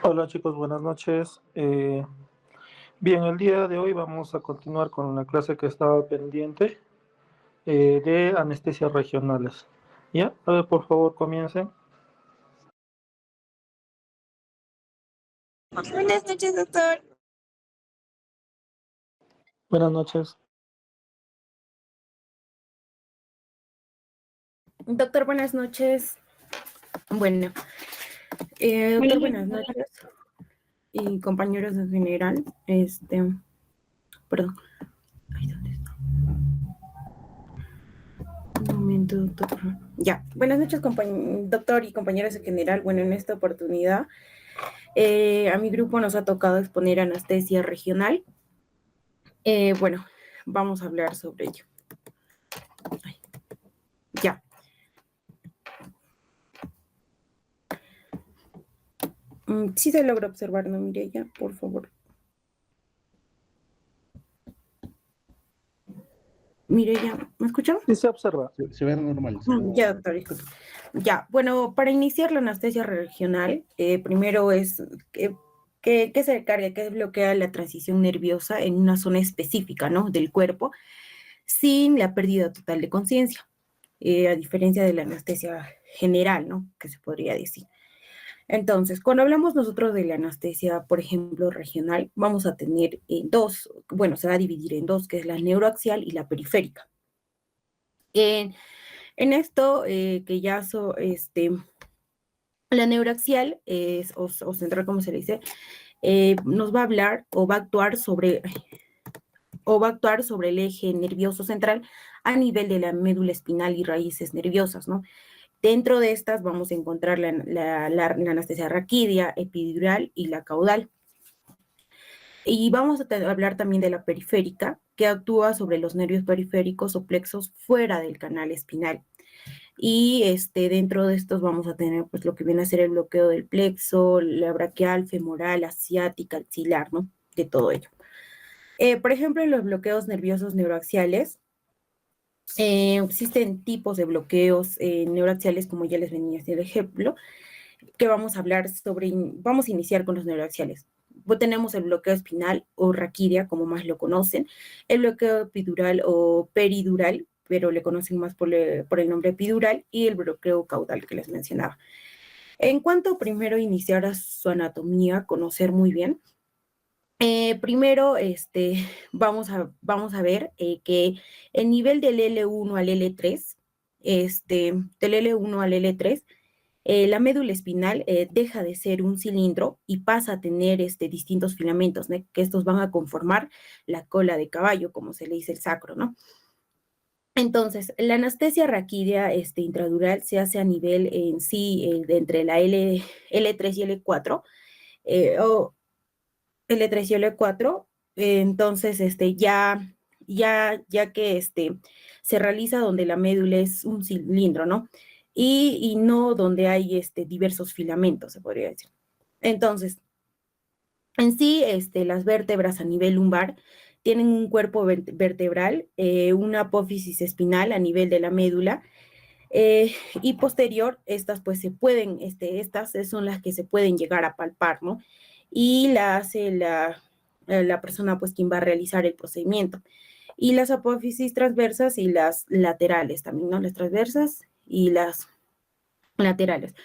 Hola chicos, buenas noches. Bien, el día de hoy vamos a continuar con la clase que estaba pendiente de anestesias regionales. ¿Ya? A ver, por favor, comiencen. Buenas noches, doctor. Buenas noches. Doctor, buenas noches. Bueno, doctor, buenas noches. Y compañeros en general, perdón. Ay, ¿dónde está? Un momento, doctor. Por favor. Ya, buenas noches, doctor y compañeros en general. Bueno, en esta oportunidad, a mi grupo nos ha tocado exponer anestesia regional. Bueno, vamos a hablar sobre ello. Ay, ya. Sí se logra observar, ¿no, Mireya? Por favor. Mireya, ¿me escuchan? Sí, se observa. Se ve normal. Ya, doctor, disculpe. Ya, bueno, para iniciar la anestesia regional, primero es que se carga, que bloquea la transición nerviosa en una zona específica, ¿no? Del cuerpo, sin la pérdida total de conciencia, a diferencia de la anestesia general, ¿no? Que se podría decir. Entonces, cuando hablamos nosotros de la anestesia, por ejemplo, regional, vamos a tener dos, bueno, se va a dividir en dos, que es la neuroaxial y la periférica. En esto, que ya la neuroaxial o central, como se le dice, nos va a hablar o va a actuar sobre el eje nervioso central a nivel de la médula espinal y raíces nerviosas, ¿no? Dentro de estas vamos a encontrar la anestesia raquídea, epidural y la caudal. Y vamos a hablar también de la periférica, que actúa sobre los nervios periféricos o plexos fuera del canal espinal. Y dentro de estos vamos a tener pues lo que viene a ser el bloqueo del plexo, la braquial, femoral, asiática, axilar, ¿no? De todo ello. Por ejemplo, en los bloqueos nerviosos neuroaxiales, existen tipos de bloqueos neuroaxiales, como ya les venía a hacer el ejemplo, que vamos a hablar sobre, vamos a iniciar con los neuroaxiales. Tenemos el bloqueo espinal o raquídea, como más lo conocen, el bloqueo epidural o peridural, pero le conocen más por el nombre epidural, y el bloqueo caudal que les mencionaba. En cuanto primero iniciar a su anatomía, conocer muy bien, primero vamos a ver que el nivel del L1 al L3, del L1 al L3, la médula espinal deja de ser un cilindro y pasa a tener distintos filamentos, ¿no? Que estos van a conformar la cola de caballo, como se le dice el sacro, ¿no? Entonces, la anestesia raquídea intradural se hace a nivel en sí de entre la L3 y L4, o L3 y L4, entonces ya que se realiza donde la médula es un cilindro, ¿no? Y no donde hay diversos filamentos, se podría decir. Entonces, en sí, las vértebras a nivel lumbar tienen un cuerpo vertebral, una apófisis espinal a nivel de la médula, y posterior, estas pues se pueden, estas son las que se pueden llegar a palpar, ¿no? Y la hace la persona pues quien va a realizar el procedimiento. Y las apófisis transversas y las laterales también, ¿no? Las transversas y las laterales.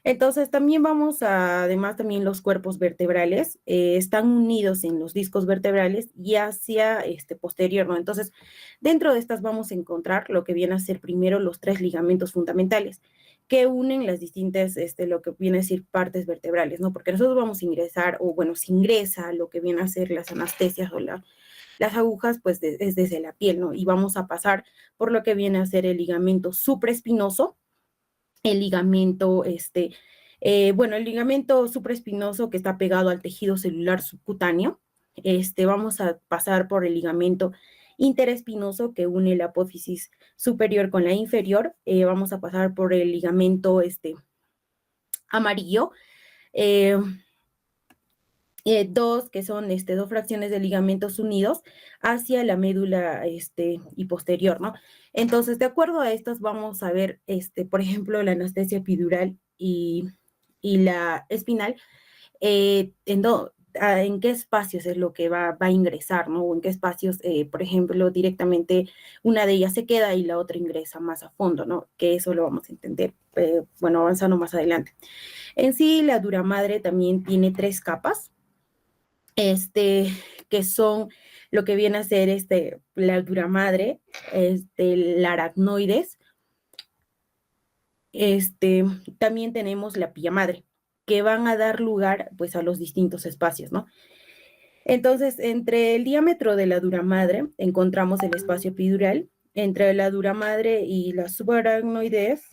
Entonces, también además también los cuerpos vertebrales están unidos en los discos vertebrales y hacia posterior, ¿no? Entonces, dentro de estas vamos a encontrar lo que viene a ser primero los tres ligamentos fundamentales que unen las distintas, lo que viene a ser partes vertebrales, ¿no? Porque nosotros vamos a ingresar, o bueno, se ingresa lo que viene a ser las anestesias o las agujas, pues es desde la piel, ¿no? Y vamos a pasar por lo que viene a ser el ligamento supraespinoso, el ligamento, el ligamento supraespinoso que está pegado al tejido celular subcutáneo. Vamos a pasar por el ligamento interespinoso que une la apófisis superior con la inferior. Vamos a pasar por el ligamento amarillo. Dos, que son dos fracciones de ligamentos unidos hacia la médula y posterior, ¿no? Entonces, de acuerdo a estas, vamos a ver, por ejemplo, la anestesia epidural y la espinal, en qué espacios es lo que va a ingresar, ¿no? O en qué espacios, por ejemplo, directamente una de ellas se queda y la otra ingresa más a fondo, ¿no? Que eso lo vamos a entender, bueno, avanzando más adelante. En sí, la duramadre también tiene 3 capas, que son lo que viene a ser la duramadre, la aracnoides, también tenemos la pilla madre, que van a dar lugar pues a los distintos espacios, ¿no? Entonces, entre el diámetro de la duramadre encontramos el espacio epidural, entre la duramadre y la subaracnoides,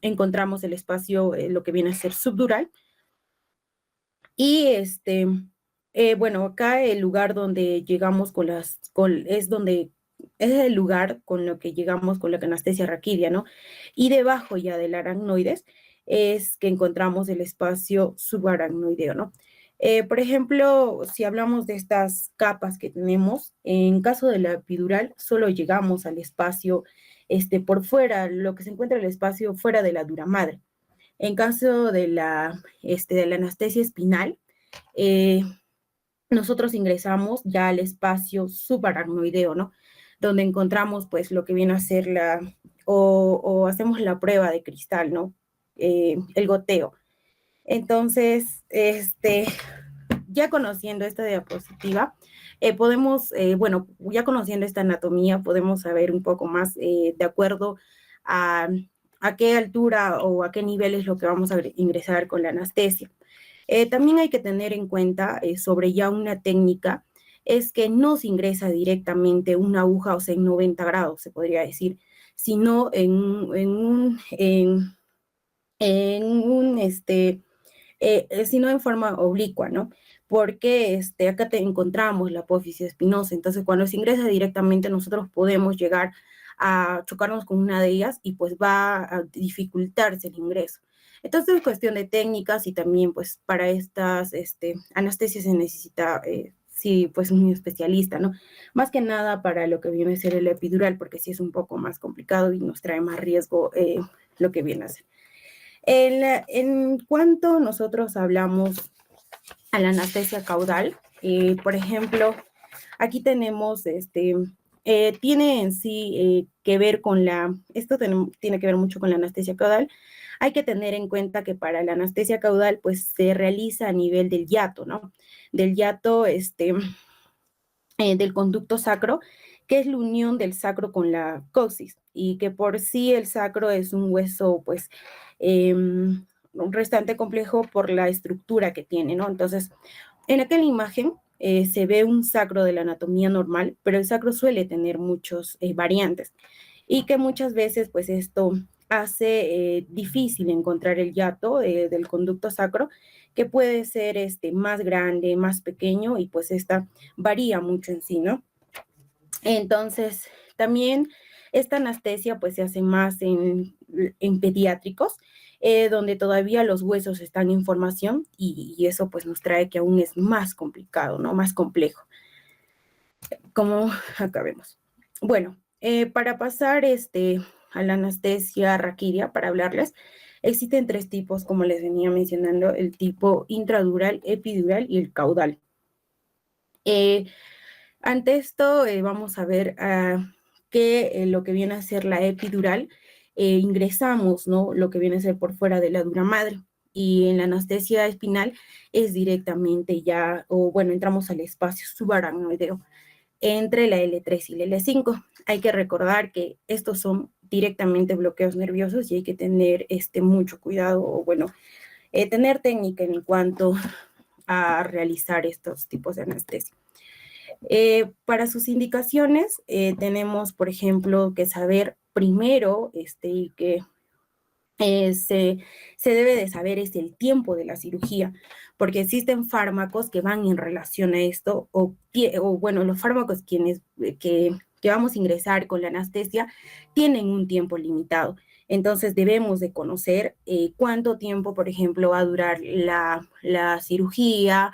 encontramos el espacio, lo que viene a ser subdural, y bueno, acá el lugar donde llegamos es el lugar con lo que llegamos con la anestesia raquídea, ¿no? Y debajo ya del aracnoides es que encontramos el espacio subaracnoideo, ¿no? Por ejemplo, si hablamos de estas capas que tenemos, en caso de la epidural, solo llegamos al espacio por fuera, lo que se encuentra el espacio fuera de la dura madre. En caso de la anestesia espinal, eh, nosotros ingresamos ya al espacio subaracnoideo, ¿no? Donde encontramos pues lo que viene a ser o hacemos la prueba de cristal, ¿no? El goteo. Entonces, ya conociendo esta diapositiva, podemos, bueno, ya conociendo esta anatomía, podemos saber un poco más de acuerdo a, a qué altura o a qué nivel es lo que vamos a ingresar con la anestesia. También hay que tener en cuenta sobre ya una técnica, es que no se ingresa directamente una aguja, o sea, en 90 grados, se podría decir, sino sino en forma oblicua, ¿no? Porque acá encontramos la apófisis espinosa, entonces cuando se ingresa directamente nosotros podemos llegar a chocarnos con una de ellas y pues va a dificultarse el ingreso. Entonces es cuestión de técnicas y también pues para estas anestesias se necesita, sí, pues un especialista, ¿no? Más que nada para lo que viene a ser el epidural, porque sí es un poco más complicado y nos trae más riesgo lo que viene a ser. En cuanto nosotros hablamos a la anestesia caudal, por ejemplo, aquí tenemos, tiene en sí que ver con tiene que ver mucho con la anestesia caudal. Hay que tener en cuenta que para la anestesia caudal, pues se realiza a nivel del hiato, ¿no? Del hiato, del conducto sacro, que es la unión del sacro con la coxis, y que por sí el sacro es un hueso, pues, bastante complejo por la estructura que tiene, ¿no? Entonces, en aquella imagen se ve un sacro de la anatomía normal, pero el sacro suele tener muchos variantes, y que muchas veces, pues, esto hace difícil encontrar el hiato del conducto sacro, que puede ser más grande, más pequeño, y pues esta varía mucho en sí, ¿no? Entonces, también esta anestesia pues se hace más en pediátricos, donde todavía los huesos están en formación y eso pues nos trae que aún es más complicado, ¿no? Más complejo, como acá vemos. Bueno, para pasar a la anestesia raquídea, para hablarles, existen 3 tipos, como les venía mencionando, el tipo intradural, epidural y el caudal. Ante esto, vamos a ver que lo que viene a ser la epidural, ingresamos, ¿no? Lo que viene a ser por fuera de la dura madre. Y en la anestesia espinal es directamente ya, o bueno, entramos al espacio subaracnoideo entre la L3 y la L5. Hay que recordar que estos son directamente bloqueos nerviosos y hay que tener mucho cuidado, o bueno, tener técnica en cuanto a realizar estos tipos de anestesia. Para sus indicaciones, tenemos, por ejemplo, que saber primero, y que se debe de saber es el tiempo de la cirugía, porque existen fármacos que van en relación a esto, o bueno, los fármacos que vamos a ingresar con la anestesia tienen un tiempo limitado. Entonces debemos de conocer cuánto tiempo, por ejemplo, va a durar la cirugía.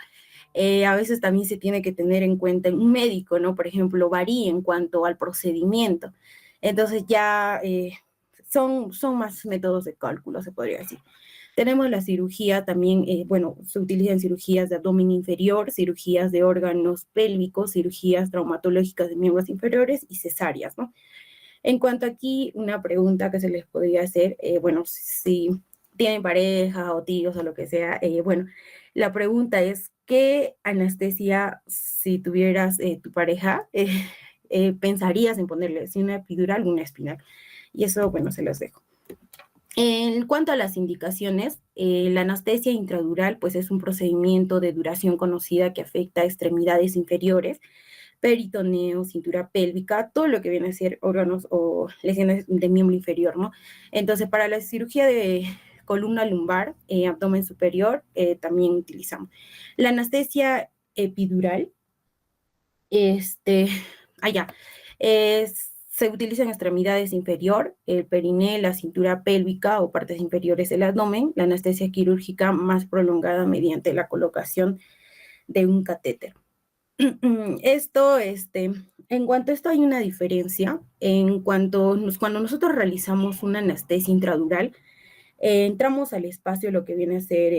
A veces también se tiene que tener en cuenta un médico, ¿no? Por ejemplo, varía en cuanto al procedimiento. Entonces ya son más métodos de cálculo, se podría decir. Tenemos la cirugía también, bueno, se utilizan cirugías de abdomen inferior, cirugías de órganos pélvicos, cirugías traumatológicas de miembros inferiores y cesáreas, ¿no? En cuanto aquí, una pregunta que se les podría hacer, bueno, si tienen pareja o tíos o lo que sea, bueno, la pregunta es, ¿qué anestesia, si tuvieras tu pareja, pensarías en ponerle? ¿Si una epidural o una espinal? Y eso, bueno, se los dejo. En cuanto a las indicaciones, la anestesia intradural pues es un procedimiento de duración conocida que afecta a extremidades inferiores, peritoneo, cintura pélvica, todo lo que viene a ser órganos o lesiones de miembro inferior, ¿no? Entonces, para la cirugía de columna lumbar, abdomen superior, también utilizamos. La anestesia epidural, allá, se utiliza en extremidades inferior, el periné, la cintura pélvica o partes inferiores del abdomen, la anestesia quirúrgica más prolongada mediante la colocación de un catéter. Esto, en cuanto a esto hay una diferencia, cuando nosotros realizamos una anestesia intradural, entramos al espacio, lo que viene a ser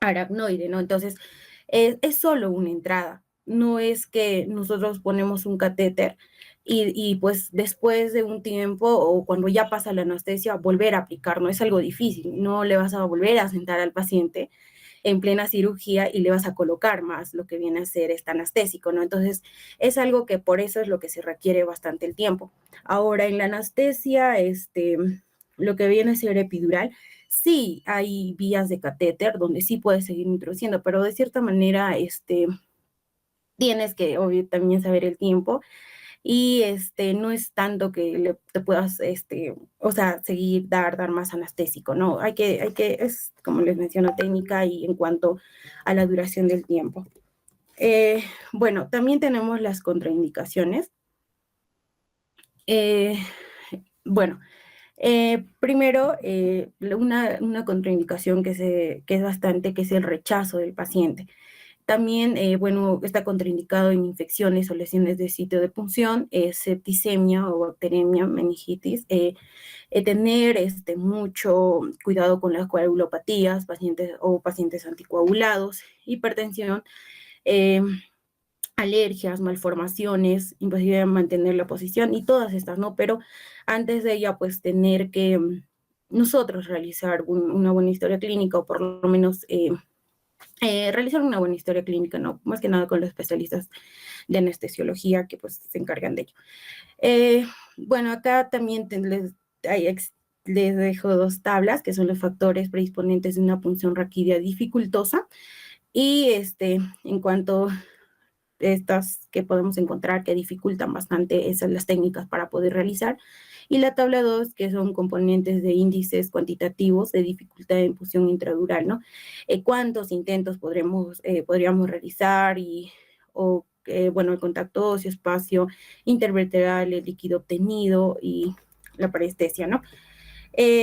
aracnoide, ¿no? Entonces, es solo una entrada, no es que nosotros ponemos un catéter y pues después de un tiempo o cuando ya pasa la anestesia, volver a aplicar, no es algo difícil, no le vas a volver a sentar al paciente en plena cirugía y le vas a colocar más lo que viene a ser este anestésico, ¿no? Entonces, es algo que por eso es lo que se requiere bastante el tiempo. Ahora, en la anestesia, lo que viene a ser epidural, sí hay vías de catéter donde sí puedes seguir introduciendo, pero de cierta manera, tienes que, obvio, también saber el tiempo y no es tanto que te puedas, o sea, seguir, dar más anestésico, ¿no? Es como les menciono, técnica y en cuanto a la duración del tiempo. Bueno, también tenemos las contraindicaciones. Bueno, primero, una contraindicación que es bastante, que es el rechazo del paciente. También, bueno, está contraindicado en infecciones o lesiones de sitio de punción, septicemia o bacteremia, meningitis, tener mucho cuidado con las coagulopatías, pacientes anticoagulados, hipertensión, eh, alergias, malformaciones, imposibilidad de mantener la posición y todas estas, ¿no? Pero antes de ella, pues tener que nosotros realizar una buena historia clínica o por lo menos realizar una buena historia clínica, ¿no? Más que nada con los especialistas de anestesiología que pues se encargan de ello. Bueno, acá también les dejo dos tablas que son los factores predisponentes de una punción raquídea dificultosa y en cuanto a estas que podemos encontrar que dificultan bastante esas las técnicas para poder realizar. Y la tabla 2, que son componentes de índices cuantitativos de dificultad de infusión intradural, ¿no? ¿Cuántos intentos podríamos realizar bueno, el contacto óseo, espacio intervertebral, el líquido obtenido y la parestesia, ¿no?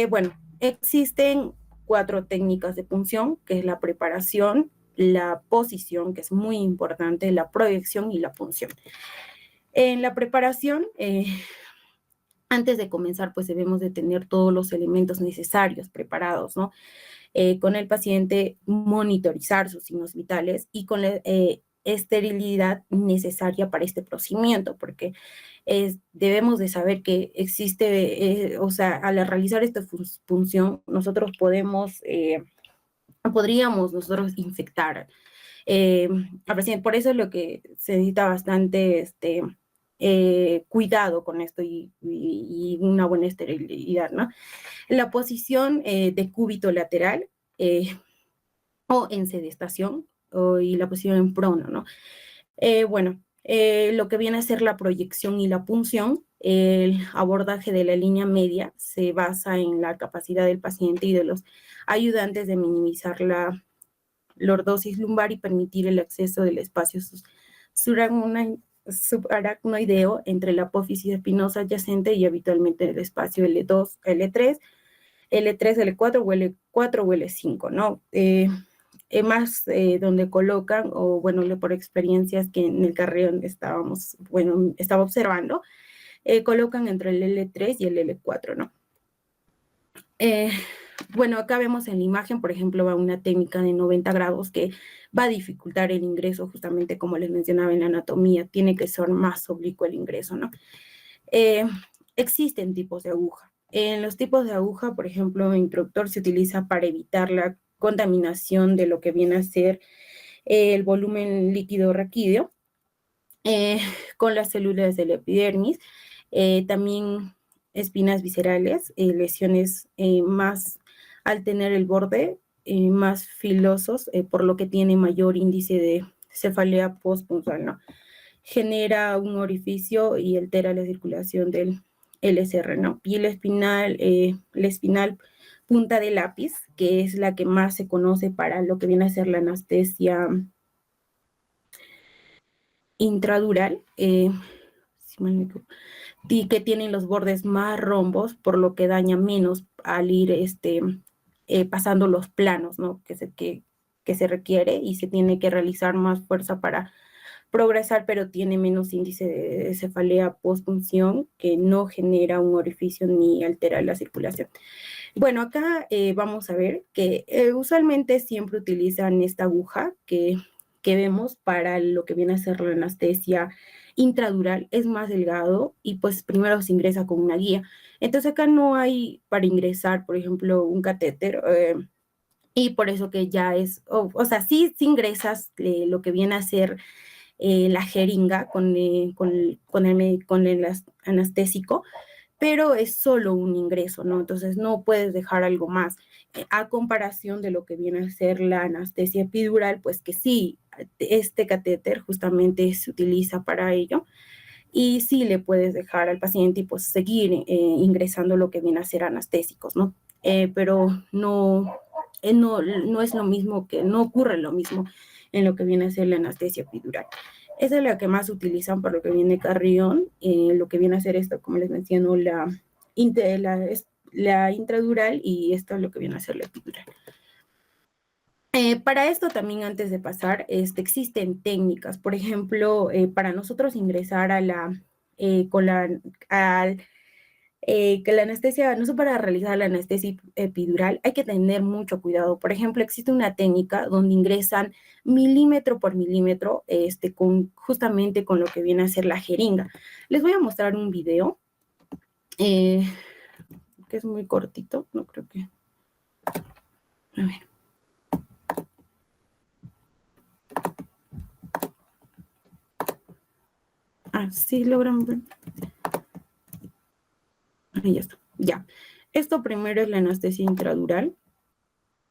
Bueno, existen 4 técnicas de punción, que es la preparación, la posición, que es muy importante, la proyección y la punción. En la preparación, antes de comenzar, pues debemos de tener todos los elementos necesarios preparados, ¿no? Con el paciente monitorizar sus signos vitales y con la esterilidad necesaria para este procedimiento, porque debemos de saber que existe, o sea, al realizar esta función, nosotros podríamos nosotros infectar al paciente. Por eso es lo que se necesita bastante cuidado con esto y una buena esterilidad, ¿no? La posición de cúbito lateral o en sedestación y la posición en prono, ¿no? Bueno, lo que viene a ser la proyección y la punción, el abordaje de la línea media se basa en la capacidad del paciente y de los ayudantes de minimizar la lordosis lumbar y permitir el acceso del espacio subaracnoideo entre la apófisis espinosa adyacente y habitualmente el espacio L2, L3, L3, L4 o L4 o L5, ¿no? Más donde colocan, o bueno, por experiencias que en el carril donde estaba observando, colocan entre el L3 y el L4, ¿no? Bueno, acá vemos en la imagen, por ejemplo, va una técnica de 90 grados que va a dificultar el ingreso, justamente como les mencionaba en la anatomía, tiene que ser más oblicuo el ingreso, ¿no? Eh, Existen tipos de aguja. En los tipos de aguja, por ejemplo, el introductor se utiliza para evitar la contaminación de lo que viene a ser el volumen líquido raquídeo eh, con las células de la epidermis, también espinas viscerales, lesiones más al tener el borde más filosos, por lo que tiene mayor índice de cefalea postpunzal, ¿no? Genera un orificio y altera la circulación del LSR, ¿no? Y la espinal punta de lápiz, que es la que más se conoce para lo que viene a ser la anestesia intradural, si mal no me equivoco, y que tienen los bordes más rombos, por lo que daña menos al ir pasando los planos, ¿no? Que se requiere y se tiene que realizar más fuerza para progresar, pero tiene menos índice de cefalea postpunción, que no genera un orificio ni altera la circulación. Bueno, acá vamos a ver que usualmente siempre utilizan esta aguja que vemos para lo que viene a ser la anestesia intradural, es más delgado y pues primero se ingresa con una guía. Entonces acá no hay para ingresar, por ejemplo, un catéter. Y por eso que ya es, o sea, sí ingresas lo que viene a ser la jeringa con el anestésico, pero es solo un ingreso, ¿no? Entonces no puedes dejar algo más. A comparación de lo que viene a ser la anestesia epidural, pues que sí, este catéter justamente se utiliza para ello y sí le puedes dejar al paciente y pues seguir ingresando lo que viene a ser anestésicos, ¿no? Pero no es lo mismo, que no ocurre lo mismo en lo que viene a ser la anestesia epidural. Esa es la que más utilizan por lo que viene Carrión, lo que viene a ser esto, como les menciono, la intradural, y esto es lo que viene a ser la epidural. Para esto también, antes de pasar, existen técnicas. Por ejemplo, para nosotros ingresar a con que la anestesia, no sé, para realizar la anestesia epidural hay que tener mucho cuidado. Por ejemplo, existe una técnica donde ingresan milímetro por milímetro, justamente con lo que viene a ser la jeringa. Les voy a mostrar un video eh, que es muy cortito, no creo que... A ver. Ah, sí, logran ver. Ahí ya está. Ya. Esto primero es la anestesia intradural,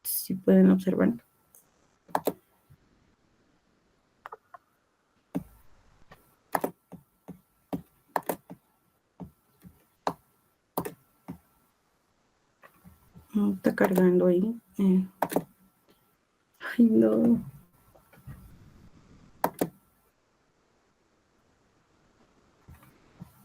si pueden observar. Está cargando ahí. Ay, no.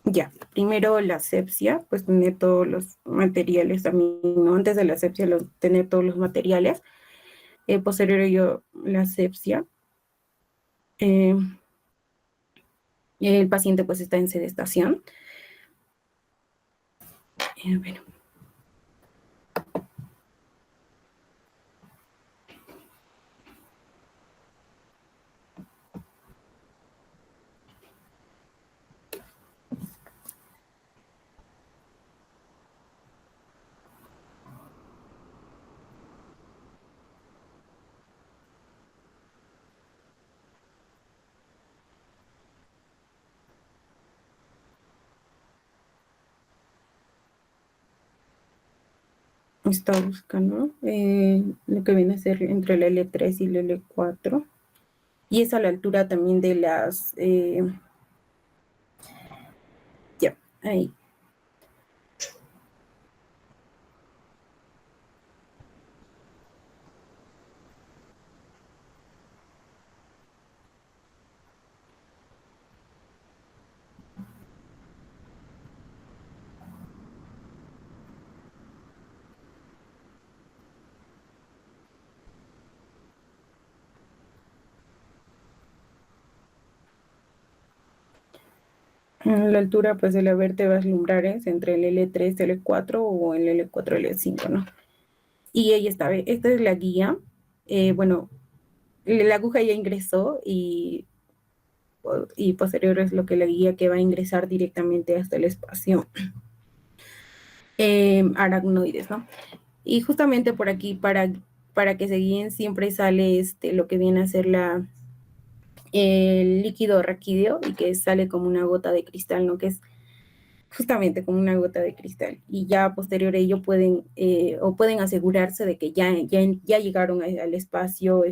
Ya, primero la asepsia, pues tener todos los materiales también, ¿no? Antes de la asepsia, tener todos los materiales. Posterior a ello, la asepsia. Eh, el paciente pues está en sedestación. Bueno. Está buscando lo que viene a ser entre el L3 y el L4. Y es a la altura también de las... ya, ahí. La altura pues de las vértebras lumbrares entre el L3 y L4 o el L4 y L5, ¿no? Y ella está, esta es la guía. Bueno, la aguja ya ingresó y posterior es lo que la guía que va a ingresar directamente hasta el espacio aracnoides, ¿no? Y justamente por aquí, para que se guíen, siempre sale lo que viene a ser el líquido raquídeo y que sale como una gota de cristal, ¿no? Que es justamente como una gota de cristal. Y ya posterior a ello pueden asegurarse de que ya llegaron al espacio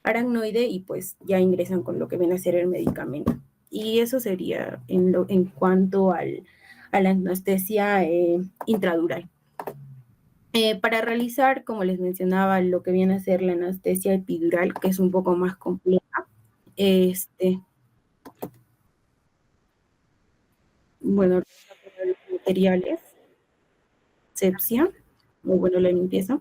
aracnoide y pues ya ingresan con lo que viene a ser el medicamento. Y eso sería en cuanto a la anestesia intradural. Para realizar, como les mencionaba, lo que viene a ser la anestesia epidural, que es un poco más compleja, bueno, los materiales, sepsia, o bueno, la limpieza.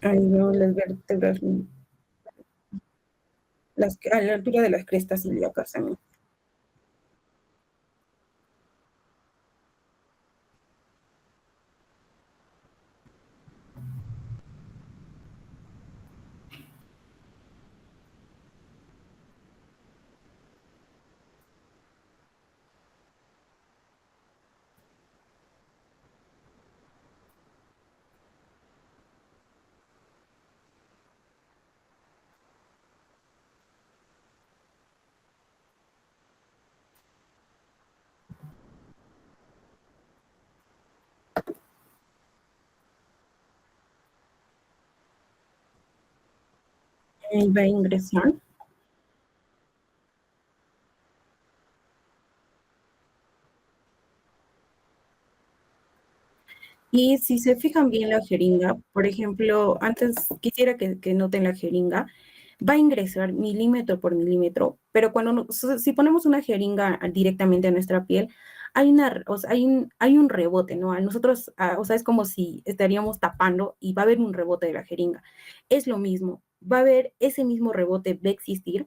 Ahí veo las vértebras, a la altura de las crestas ilíacas también. Ahí va a ingresar. Y si se fijan bien la jeringa, por ejemplo, antes quisiera que noten la jeringa, va a ingresar milímetro por milímetro, pero si ponemos una jeringa directamente a nuestra piel, hay un rebote, ¿no? A nosotros, o sea, es como si estaríamos tapando y va a haber un rebote de la jeringa. Es lo mismo, va a haber ese mismo rebote, va a existir,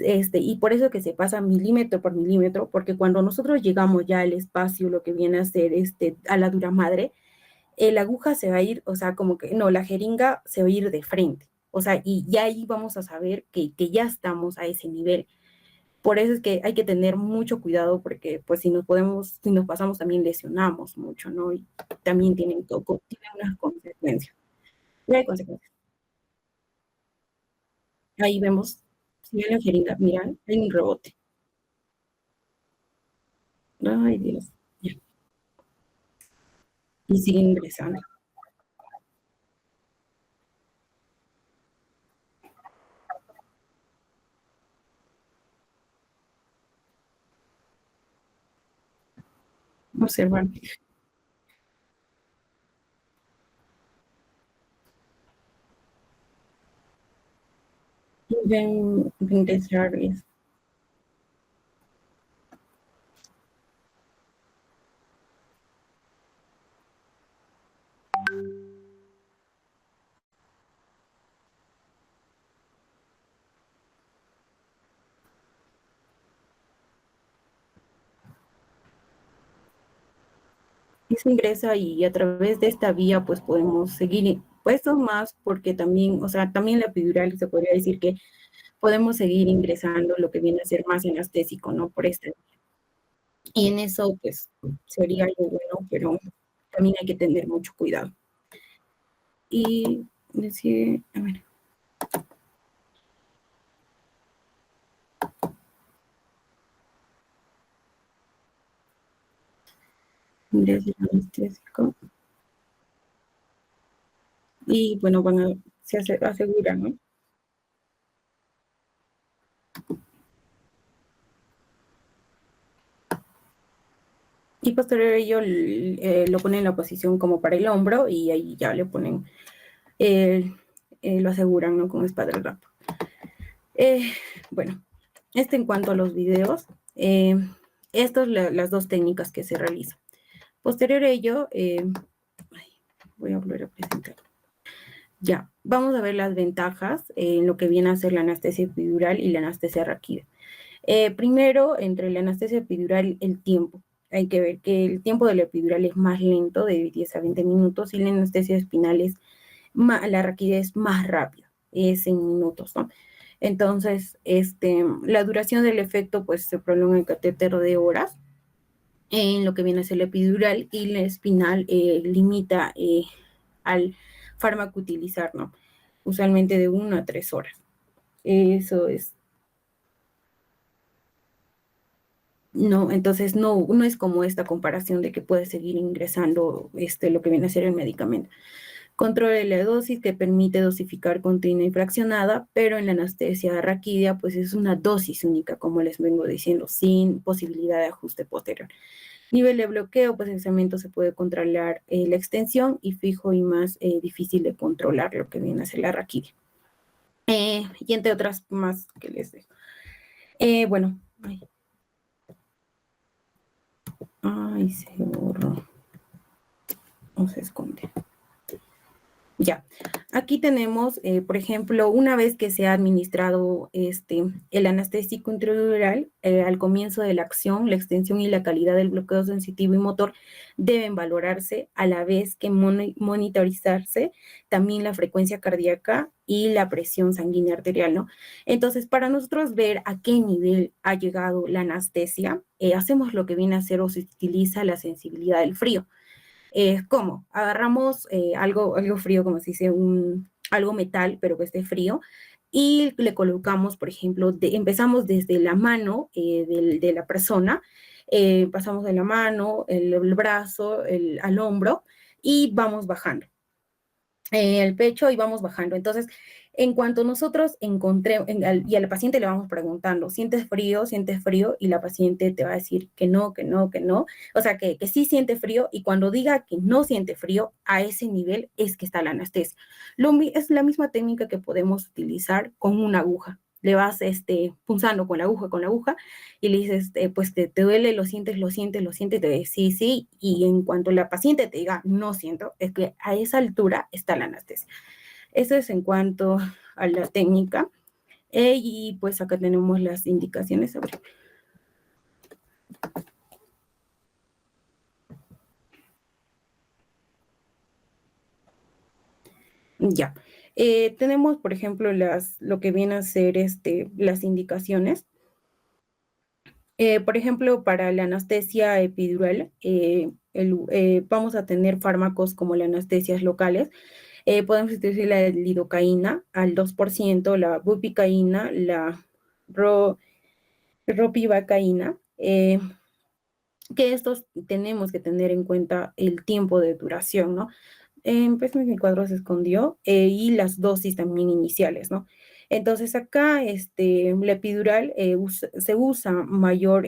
y por eso que se pasa milímetro por milímetro, porque cuando nosotros llegamos ya al espacio, lo que viene a ser a la dura madre, la aguja se va a ir, o sea, como que, no, la jeringa se va a ir de frente, o sea, y ya ahí vamos a saber que ya estamos a ese nivel. Por eso es que hay que tener mucho cuidado porque pues si nos pasamos también lesionamos mucho, ¿no? Y también tienen unas consecuencias. Y hay consecuencias. Ahí vemos, si ven la jeringa, mira, hay un rebote. Ay, Dios. Ya. Y sigue ingresando. Observan. Y ven ingresar. Y se ingresa y a través de esta vía pues podemos seguir puestos más porque también, o sea, también la epidural se podría decir que podemos seguir ingresando lo que viene a ser más anestésico, ¿no? Por este. Y en eso pues sería algo bueno, pero también hay que tener mucho cuidado. Y decir, a ver. Ingresa el anestésico. Y bueno, aseguran, ¿no? Y posterior a ello lo ponen en la posición como para el hombro y ahí ya le ponen, lo aseguran, ¿no? Con esparadrapo. Bueno, en cuanto a los videos, estas son las dos técnicas que se realizan. Posterior a ello, voy a volver a presentar. Ya, vamos a ver las ventajas en lo que viene a ser la anestesia epidural y la anestesia raquídea. Primero, entre la anestesia epidural, el tiempo. Hay que ver que el tiempo de la epidural es más lento, de 10 a 20 minutos, y la anestesia espinal es la raquídea es más rápida, es en minutos, ¿no? Entonces, la duración del efecto, pues se prolonga en catéter de horas, en lo que viene a ser la epidural, y la espinal limita al fármaco utilizar, ¿no? Usualmente de 1 a 3 horas. Eso es. No, entonces no es como esta comparación de que puedes seguir ingresando lo que viene a ser el medicamento. Controla la dosis que permite dosificar continua y fraccionada, pero en la anestesia raquídea pues es una dosis única, como les vengo diciendo, sin posibilidad de ajuste posterior. Nivel de bloqueo, pues el cemento se puede controlar la extensión, y fijo y más difícil de controlar lo que viene a ser la raquídea. Y entre otras más que les dejo. Bueno, se borró. O se esconde. Ya, aquí tenemos, por ejemplo, una vez que se ha administrado el anestésico intradural, al comienzo de la acción, la extensión y la calidad del bloqueo sensitivo y motor deben valorarse, a la vez que monitorizarse también la frecuencia cardíaca y la presión sanguínea arterial, ¿no? Entonces, para nosotros ver a qué nivel ha llegado la anestesia, hacemos lo que viene a ser o se utiliza la sensibilidad del frío. ¿Cómo? Agarramos algo frío, como se dice, algo metal, pero que esté frío, y le colocamos, por ejemplo, empezamos desde la mano de la persona, pasamos de la mano, el brazo, al hombro, y vamos bajando el pecho y vamos bajando. Entonces, en cuanto nosotros encontremos, y a la paciente le vamos preguntando, ¿sientes frío? ¿Sientes frío? Y la paciente te va a decir que no, que no, que no. O sea, que sí siente frío, y cuando diga que no siente frío, a ese nivel es que está la anestesia. Es la misma técnica que podemos utilizar con una aguja. Le vas punzando con la aguja, y le dices, pues te duele, lo sientes, lo sientes, lo sientes, te dice sí, sí, y en cuanto la paciente te diga no siento, es que a esa altura está la anestesia. Eso es en cuanto a la técnica. Y pues acá tenemos las indicaciones sobre. Ya. Tenemos, por ejemplo, lo que viene a ser las indicaciones. Por ejemplo, para la anestesia epidural, vamos a tener fármacos como las anestesias locales. Podemos utilizar la lidocaína al 2%, la bupicaína, la ropivacaína, que estos tenemos que tener en cuenta el tiempo de duración, ¿no? Pues mi cuadro se escondió, y las dosis también iniciales, ¿no? Entonces acá la epidural se usa mayor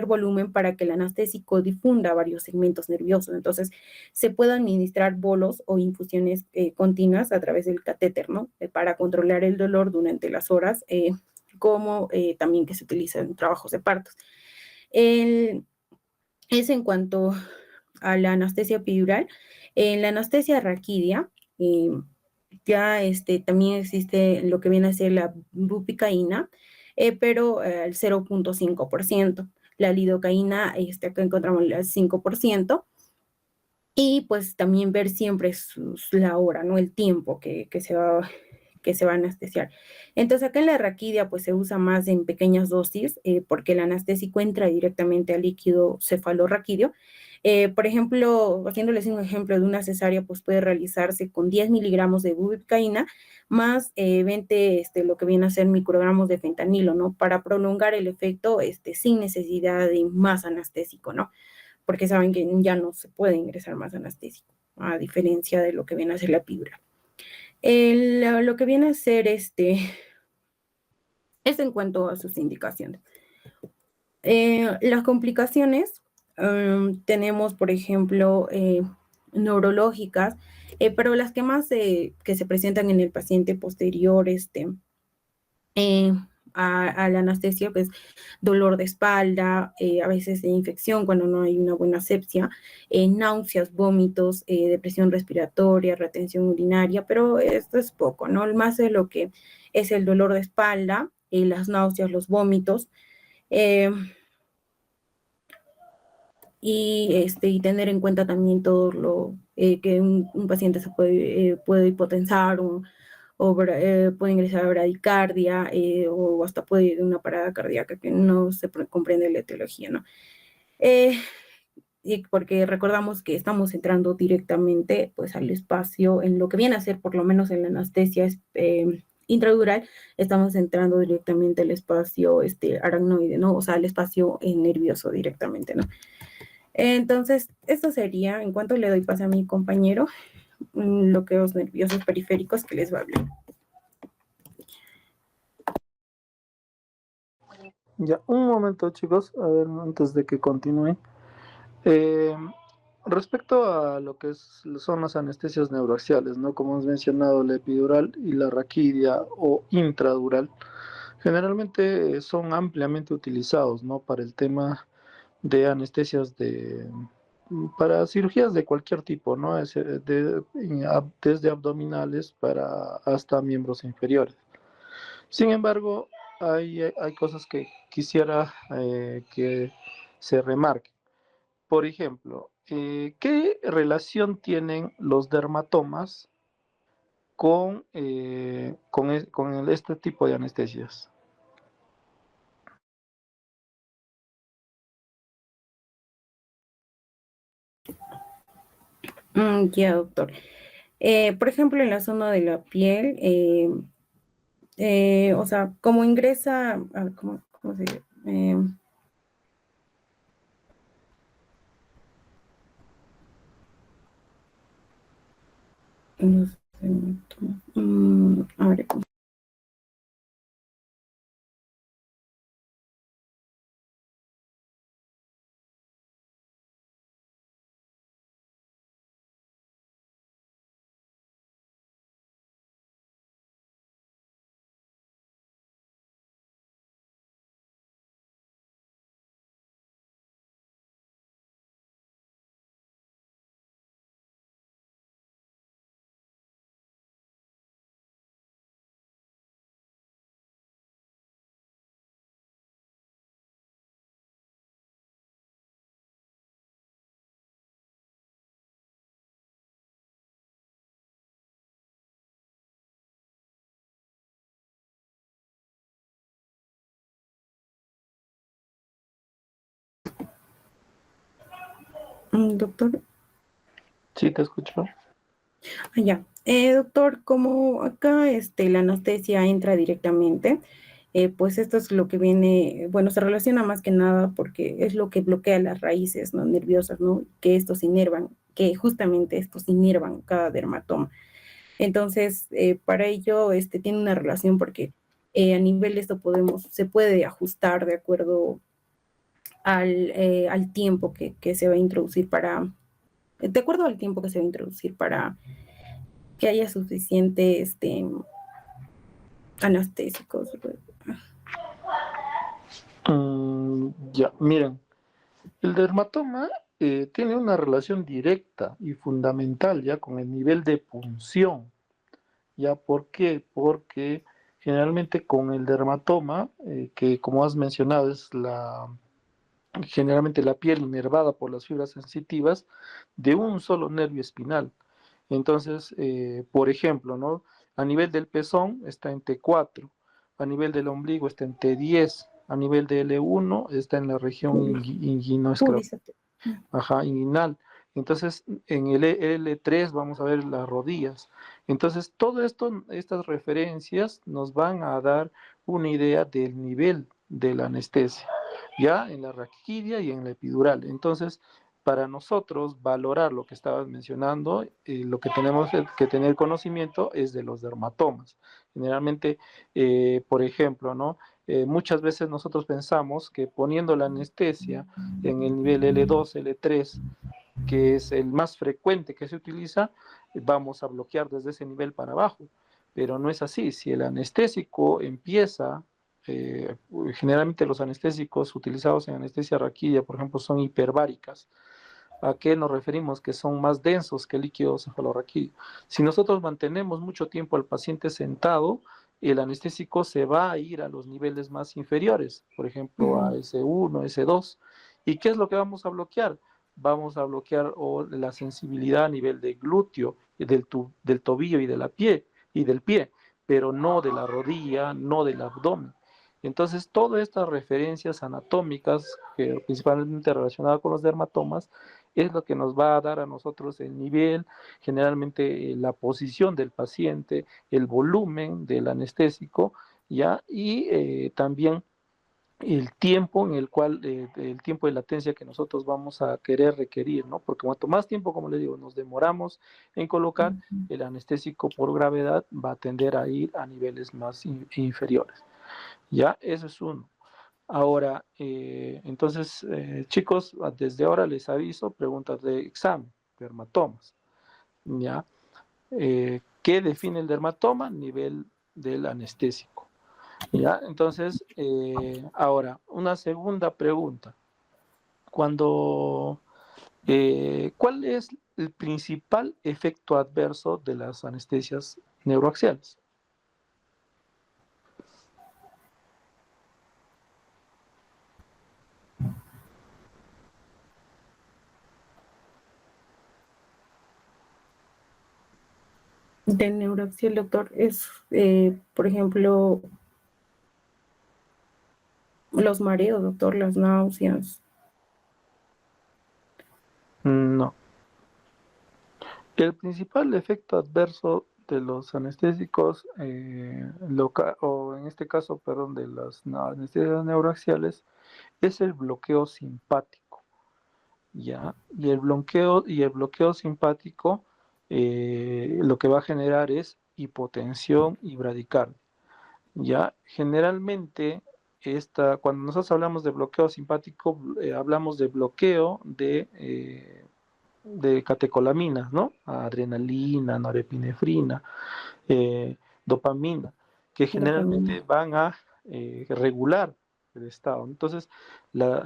volumen para que el anestésico difunda varios segmentos nerviosos. Entonces se puede administrar bolos o infusiones continuas a través del catéter, ¿no? Para controlar el dolor durante las horas, como también que se utiliza en trabajos de partos. Es en cuanto a la anestesia epidural. En la anestesia raquídea, ya también existe lo que viene a ser la bupicaína, pero al 0.5%. La lidocaína, acá encontramos el 5%. Y pues también ver siempre la hora, ¿no? El tiempo que se va a anestesiar. Entonces acá en la raquídea pues se usa más en pequeñas dosis, porque el anestésico entra directamente al líquido cefalorraquídeo. Por ejemplo, haciéndoles un ejemplo de una cesárea, pues puede realizarse con 10 miligramos de bupicaína más 20, lo que viene a ser microgramos de fentanilo, ¿no? Para prolongar el efecto sin necesidad de más anestésico, ¿no? Porque saben que ya no se puede ingresar más anestésico, a diferencia de lo que viene a ser la epidural. Lo que viene a ser es en cuanto a sus indicaciones. Las complicaciones, tenemos, por ejemplo, neurológicas, pero las que más que se presentan en el paciente posterior, a la anestesia, pues dolor de espalda, a veces de infección cuando no hay una buena asepsia, náuseas, vómitos, depresión respiratoria, retención urinaria, pero esto es poco, ¿no? Más de lo que es el dolor de espalda, las náuseas, los vómitos, eh, y tener en cuenta también todo lo que un paciente se puede hipotensar puede ingresar a bradicardia o hasta puede ir a una parada cardíaca que no se comprende la etiología, ¿no? Eh, y porque recordamos que estamos entrando directamente pues al espacio, en lo que viene a ser por lo menos en la anestesia intradural, estamos entrando directamente al espacio aracnoide, ¿no? O sea, al espacio nervioso directamente, ¿no? Entonces, esto sería, en cuanto le doy pase a mi compañero, bloqueos nerviosos periféricos que les va a hablar. Ya, un momento, chicos, a ver, antes de que continúen. Eh, Respecto a lo que son las anestesias neuroaxiales, ¿no? Como hemos mencionado, la epidural y la raquidia o intradural, generalmente son ampliamente utilizados, ¿no? Para el tema de anestesias para cirugías de cualquier tipo, ¿no? Desde abdominales hasta miembros inferiores. Sin embargo, hay cosas que quisiera que se remarquen. Por ejemplo, ¿qué relación tienen los dermatomas con este tipo de anestesias? Ya, doctor. Por ejemplo, en la zona de la piel, o sea, como ingresa, ¿cómo se dice? No sé, a ver, doctor. Sí, te escucho. Ya. Doctor, como acá la anestesia entra directamente, pues esto es lo que viene, bueno, se relaciona más que nada porque es lo que bloquea las raíces, ¿no? Nerviosas, ¿no? Que estos inervan, que justamente estos inervan cada dermatoma. Entonces, para ello, tiene una relación porque a nivel de esto se puede ajustar de acuerdo al tiempo que se va a introducir de acuerdo al tiempo que se va a introducir para que haya suficiente anestésicos. Ya, miren, el dermatoma tiene una relación directa y fundamental ya con el nivel de punción. ¿Ya por qué? Porque generalmente con el dermatoma, que como has mencionado generalmente la piel inervada por las fibras sensitivas de un solo nervio espinal. Entonces, por ejemplo, ¿no? A nivel del pezón está en T4, a nivel del ombligo está en T10, a nivel de L1 está en la región inguinal. Entonces, en el L3 vamos a ver las rodillas. Entonces, todo esto, estas referencias nos van a dar una idea del nivel de la anestesia, ya en la raquidia y en la epidural. Entonces, para nosotros valorar lo que estabas mencionando, lo que tenemos que tener conocimiento es de los dermatomas. Generalmente, por ejemplo, ¿no? Muchas veces nosotros pensamos que poniendo la anestesia en el nivel L2, L3, que es el más frecuente que se utiliza, vamos a bloquear desde ese nivel para abajo. Pero no es así. Si el anestésico empieza generalmente los anestésicos utilizados en anestesia raquídea, por ejemplo, son hiperbáricas. ¿A qué nos referimos? Que son más densos que el líquido cefalorraquídeo. Si nosotros mantenemos mucho tiempo al paciente sentado, el anestésico se va a ir a los niveles más inferiores, por ejemplo, a S1, S2. ¿Y qué es lo que vamos a bloquear? Vamos a bloquear la sensibilidad a nivel de glúteo, del tobillo y de la pie, y del pie, pero no de la rodilla, no del abdomen. Entonces, todas estas referencias anatómicas, principalmente relacionadas con los dermatomas, es lo que nos va a dar a nosotros el nivel, generalmente la posición del paciente, el volumen del anestésico, ¿ya? Y también el tiempo en el cual, el tiempo de latencia que nosotros vamos a querer requerir, ¿no? Porque cuanto más tiempo, como les digo, nos demoramos en colocar, el anestésico por gravedad va a tender a ir a niveles más inferiores, ¿ya? Eso es uno. Ahora, entonces, chicos, desde ahora les aviso, preguntas de examen, dermatomas, ¿ya? ¿Qué define el dermatoma? Nivel del anestésico, ¿ya? Entonces, ahora, una segunda pregunta. ¿Cuál es el principal efecto adverso de las anestesias neuroaxiales? De neuroaxial, doctor, es, por ejemplo, los mareos, doctor, las náuseas. No. El principal efecto adverso de los anestésicos, o en este caso, perdón, de las anestesias neuroaxiales, es el bloqueo simpático, ¿ya? Y el bloqueo simpático lo que va a generar es hipotensión y bradicardia, ¿ya? Generalmente, cuando nosotros hablamos de bloqueo simpático, hablamos de bloqueo de catecolaminas, ¿no? Adrenalina, norepinefrina, dopamina, que generalmente Dopamina. van a regular el estado. Entonces,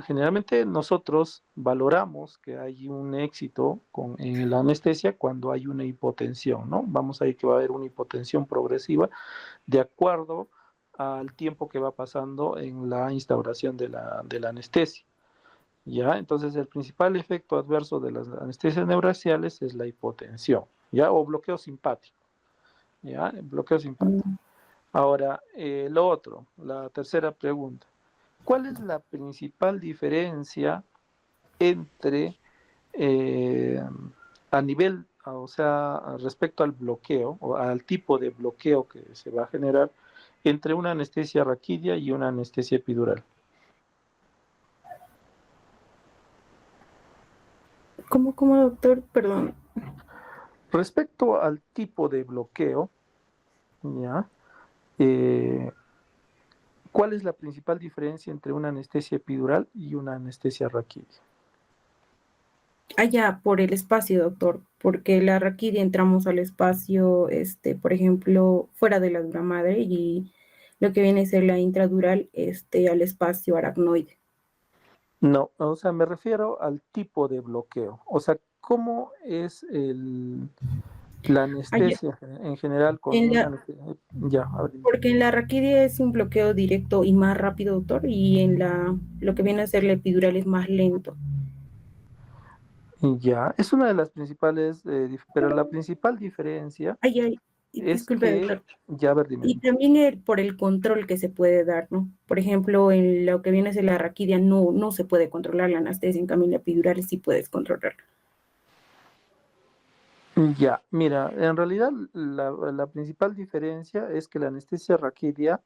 generalmente nosotros valoramos que hay un éxito en la anestesia cuando hay una hipotensión, ¿no? Vamos a ir que va a haber una hipotensión progresiva de acuerdo al tiempo que va pasando en la instauración de la anestesia. ¿Ya? Entonces, el principal efecto adverso de las anestesias neuraxiales es la hipotensión, ¿ya? O bloqueo simpático, ¿ya? El bloqueo simpático. Ahora, lo otro, la tercera pregunta. ¿Cuál es la principal diferencia entre, eh, a nivel, o sea, respecto al bloqueo, o al tipo de bloqueo que se va a generar entre una anestesia raquídea y una anestesia epidural? ¿Cómo, doctor? Perdón. Respecto al tipo de bloqueo, ¿ya? Eh, ¿Cuál es la principal diferencia entre una anestesia epidural y una anestesia raquídea? Allá por el espacio, doctor, porque la raquidia entramos al espacio, por ejemplo, fuera de la dura madre y lo que viene a ser la intradural, al espacio aracnoide. No, o sea, me refiero al tipo de bloqueo. O sea, ¿cómo es la Allá, anestesia en general con en una la, anestesia? Ya, a ver, dime. porque en la raquidia es un bloqueo directo y más rápido, doctor, y en lo que viene a ser la epidural es más lento. Ya, es una de las principales, pero la principal diferencia Y es disculpe, que, doctor. ya, a ver, dime, Y dime. también por el control que se puede dar, ¿no? Por ejemplo, en lo que viene a ser la raquidia no se puede controlar la anestesia, en cambio en la epidural sí puedes controlar. Ya, mira, en realidad la principal diferencia es que la anestesia raquídea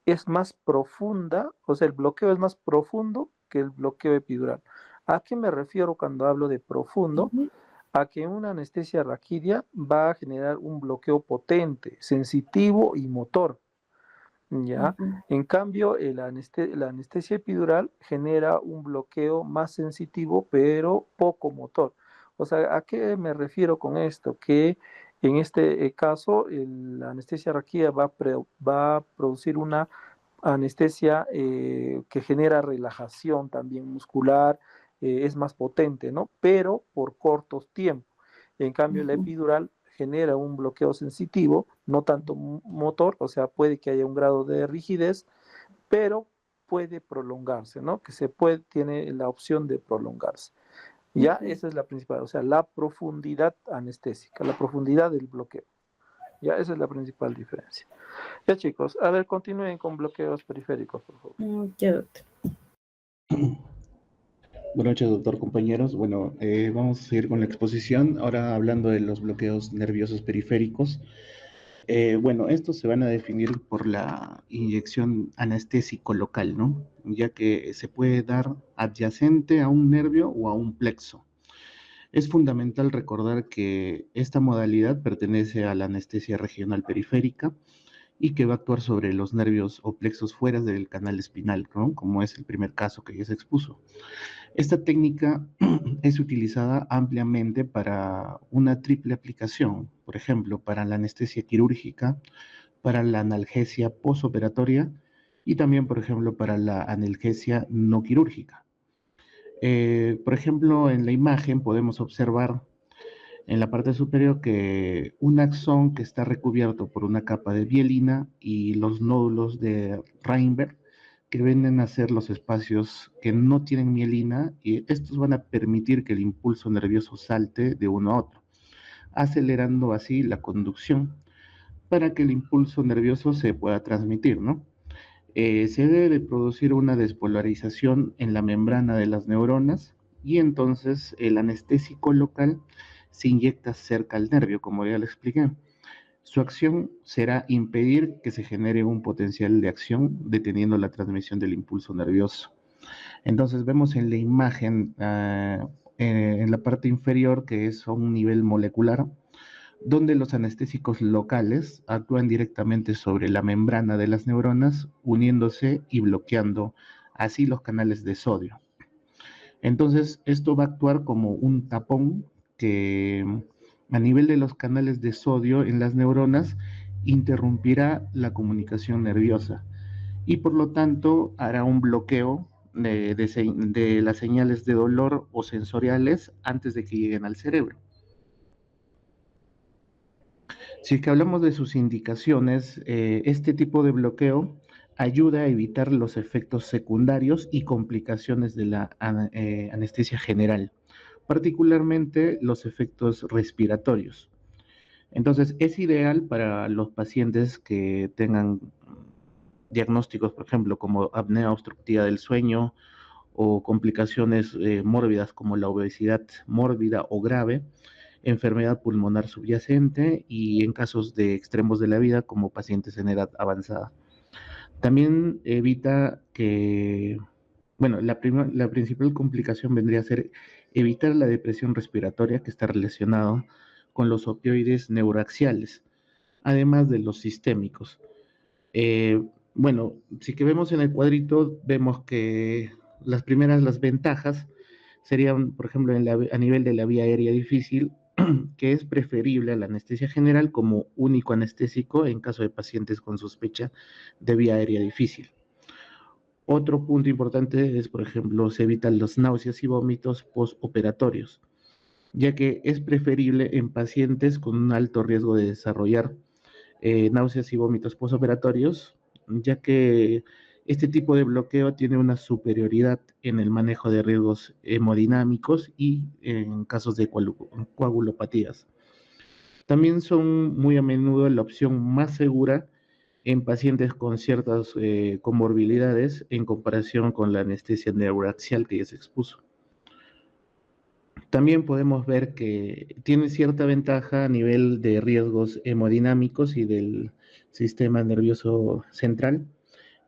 es más profunda, o sea, el bloqueo es más profundo que el bloqueo epidural. ¿A qué me refiero cuando hablo de profundo? Ujú, A que una anestesia raquídea va a generar un bloqueo potente, sensitivo y motor, ¿ya? ujú. En cambio, la anestesia epidural genera un bloqueo más sensitivo, pero poco motor. O sea, ¿a qué me refiero con esto? Que en este caso, la anestesia raquídea va a producir una anestesia que genera relajación también muscular, es más potente, ¿no? Pero por cortos tiempos. En cambio, la Ujú. epidural genera un bloqueo sensitivo, no tanto motor, o sea, puede que haya un grado de rigidez, pero puede prolongarse, ¿no? Que se puede, tiene la opción de prolongarse. Ya, Ujú. esa es la principal, o sea, la profundidad anestésica, la profundidad del bloqueo. Ya, esa es la principal diferencia. Ya, chicos, a ver, continúen con bloqueos periféricos, por favor. Ya, doctor. Buenas noches, doctor, compañeros. Bueno, vamos a seguir con la exposición, ahora hablando de los bloqueos nerviosos periféricos. Bueno, estos se van a definir por la inyección anestésico local, ¿no? Ya que se puede dar adyacente a un nervio o a un plexo. Es fundamental recordar que esta modalidad pertenece a la anestesia regional periférica y que va a actuar sobre los nervios o plexos fuera del canal espinal, ¿no? Como es el primer caso que ya se expuso. Esta técnica es utilizada ampliamente para una triple aplicación, por ejemplo, para la anestesia quirúrgica, para la analgesia posoperatoria y también, por ejemplo, para la analgesia no quirúrgica. Por ejemplo, en la imagen podemos observar en la parte superior que un axón que está recubierto por una capa de mielina y los nódulos de Reinberg que vienen a ser los espacios que no tienen mielina y estos van a permitir que el impulso nervioso salte de uno a otro, acelerando así la conducción para que el impulso nervioso se pueda transmitir, ¿no? Se debe de producir una despolarización en la membrana de las neuronas y entonces el anestésico local se inyecta cerca al nervio, como ya le expliqué. Su acción será impedir que se genere un potencial de acción deteniendo la transmisión del impulso nervioso. Entonces vemos en la imagen, en la parte inferior, que es a un nivel molecular, donde los anestésicos locales actúan directamente sobre la membrana de las neuronas, uniéndose y bloqueando así los canales de sodio. Entonces, esto va a actuar como un tapón que a nivel de los canales de sodio en las neuronas interrumpirá la comunicación nerviosa y por lo tanto hará un bloqueo de las señales de dolor o sensoriales antes de que lleguen al cerebro. Si es que hablamos de sus indicaciones, este tipo de bloqueo ayuda a evitar los efectos secundarios y complicaciones de la anestesia general, particularmente los efectos respiratorios. Entonces, es ideal para los pacientes que tengan diagnósticos, por ejemplo, como apnea obstructiva del sueño o complicaciones mórbidas como la obesidad mórbida o grave, enfermedad pulmonar subyacente y en casos de extremos de la vida como pacientes en edad avanzada. También evita que, bueno, la principal complicación vendría a ser evitar la depresión respiratoria que está relacionado con los opioides neuraxiales, además de los sistémicos. Eh, bueno, si que vemos en el cuadrito, vemos que las ventajas serían, por ejemplo, a nivel de la vía aérea difícil, que es preferible a la anestesia general como único anestésico en caso de pacientes con sospecha de vía aérea difícil. Otro punto importante es, por ejemplo, se evitan las náuseas y vómitos postoperatorios, ya que es preferible en pacientes con un alto riesgo de desarrollar náuseas y vómitos postoperatorios, ya que este tipo de bloqueo tiene una superioridad en el manejo de riesgos hemodinámicos y en casos de coagulopatías. También son muy a menudo la opción más segura en pacientes con ciertas comorbilidades en comparación con la anestesia neuraxial que ya se expuso. También podemos ver que tiene cierta ventaja a nivel de riesgos hemodinámicos y del sistema nervioso central,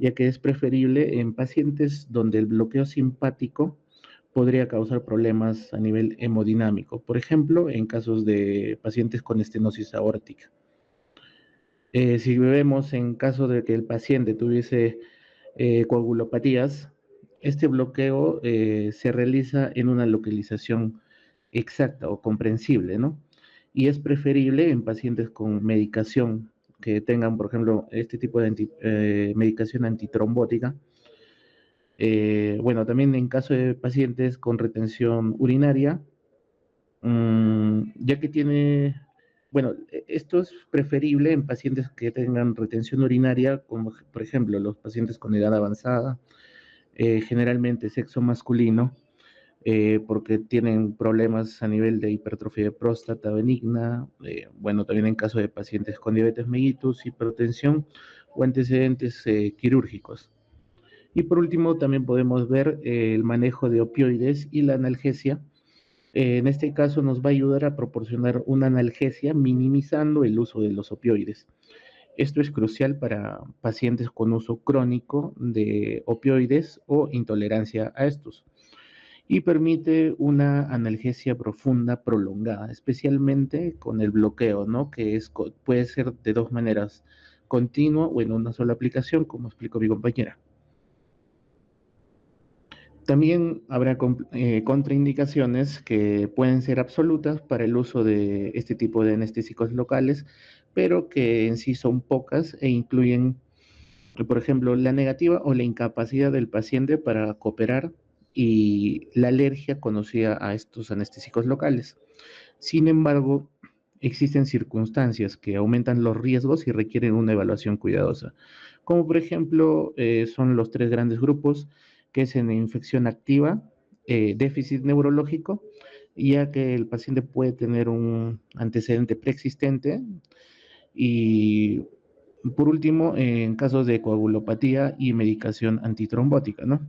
ya que es preferible en pacientes donde el bloqueo simpático podría causar problemas a nivel hemodinámico, por ejemplo, en casos de pacientes con estenosis aórtica. Si vemos en caso de que el paciente tuviese coagulopatías, este bloqueo se realiza en una localización exacta o comprensible, ¿no? Y es preferible en pacientes con medicación que tengan, por ejemplo, este tipo de medicación antitrombótica. Bueno, también en caso de pacientes con retención urinaria, ya que tiene, bueno, esto es preferible en pacientes que tengan retención urinaria, como por ejemplo los pacientes con edad avanzada, generalmente sexo masculino, porque tienen problemas a nivel de hipertrofia de próstata benigna, bueno, también en caso de pacientes con diabetes mellitus, hipertensión o antecedentes quirúrgicos. Y por último, también podemos ver el manejo de opioides y la analgesia. En este caso nos va a ayudar a proporcionar una analgesia minimizando el uso de los opioides. Esto es crucial para pacientes con uso crónico de opioides o intolerancia a estos y permite una analgesia profunda prolongada, especialmente con el bloqueo, ¿no? Que puede ser de dos maneras, continuo o en una sola aplicación, como explicó mi compañera. También habrá contraindicaciones que pueden ser absolutas para el uso de este tipo de anestésicos locales, pero que en sí son pocas e incluyen, por ejemplo, la negativa o la incapacidad del paciente para cooperar y la alergia conocida a estos anestésicos locales. Sin embargo, existen circunstancias que aumentan los riesgos y requieren una evaluación cuidadosa, como por ejemplo son los tres grandes grupos, que es en infección activa, déficit neurológico, ya que el paciente puede tener un antecedente preexistente, y por último, en casos de coagulopatía y medicación antitrombótica, ¿no?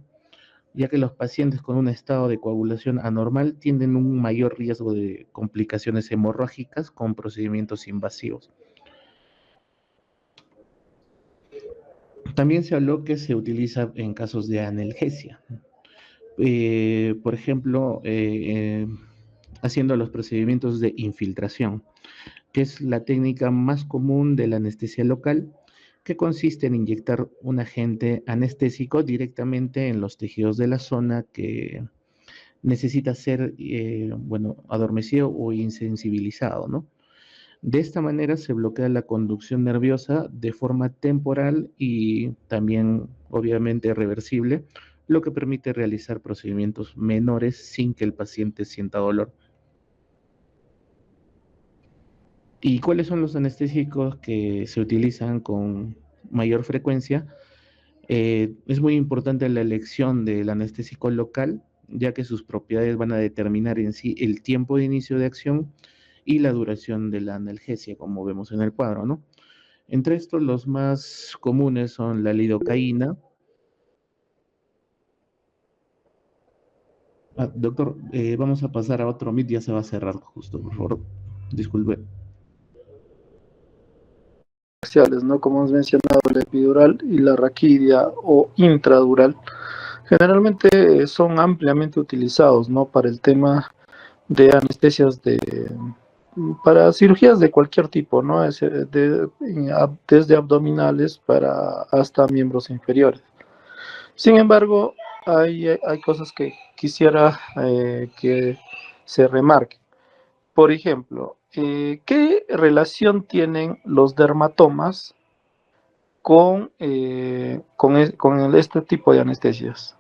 Ya que los pacientes con un estado de coagulación anormal tienen un mayor riesgo de complicaciones hemorrágicas con procedimientos invasivos. También se habló que se utiliza en casos de analgesia. Por ejemplo, haciendo los procedimientos de infiltración, que es la técnica más común de la anestesia local, que consiste en inyectar un agente anestésico directamente en los tejidos de la zona que necesita ser, bueno, adormecido o insensibilizado, ¿no? De esta manera se bloquea la conducción nerviosa de forma temporal y también, obviamente, reversible, lo que permite realizar procedimientos menores sin que el paciente sienta dolor. ¿Y cuáles son los anestésicos que se utilizan con mayor frecuencia? Es muy importante la elección del anestésico local, ya que sus propiedades van a determinar en sí el tiempo de inicio de acción y la duración de la analgesia, como vemos en el cuadro, ¿no? Entre estos, los más comunes son la lidocaína. Doctor, vamos a pasar a otro Meet, ya se va a cerrar justo, por favor. Disculpe. Comerciales, ¿no? Como hemos mencionado, la epidural y la raquidia o intradural, generalmente son ampliamente utilizados, ¿no? Para el tema de anestesias para cirugías de cualquier tipo, ¿no? Desde abdominales para hasta miembros inferiores. Sin embargo, hay cosas que quisiera que se remarquen. Por ejemplo, ¿qué relación tienen los dermatomas con este tipo de anestesias?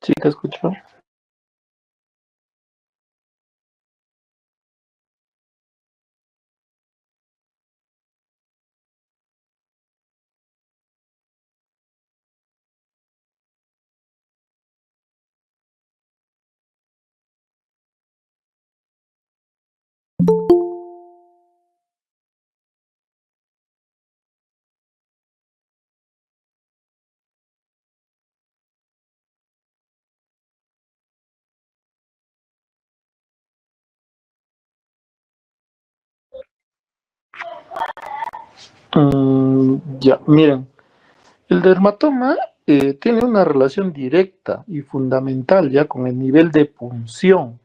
Sí, te escucho. Ya, miren, el dermatoma tiene una relación directa y fundamental ya con el nivel de punción.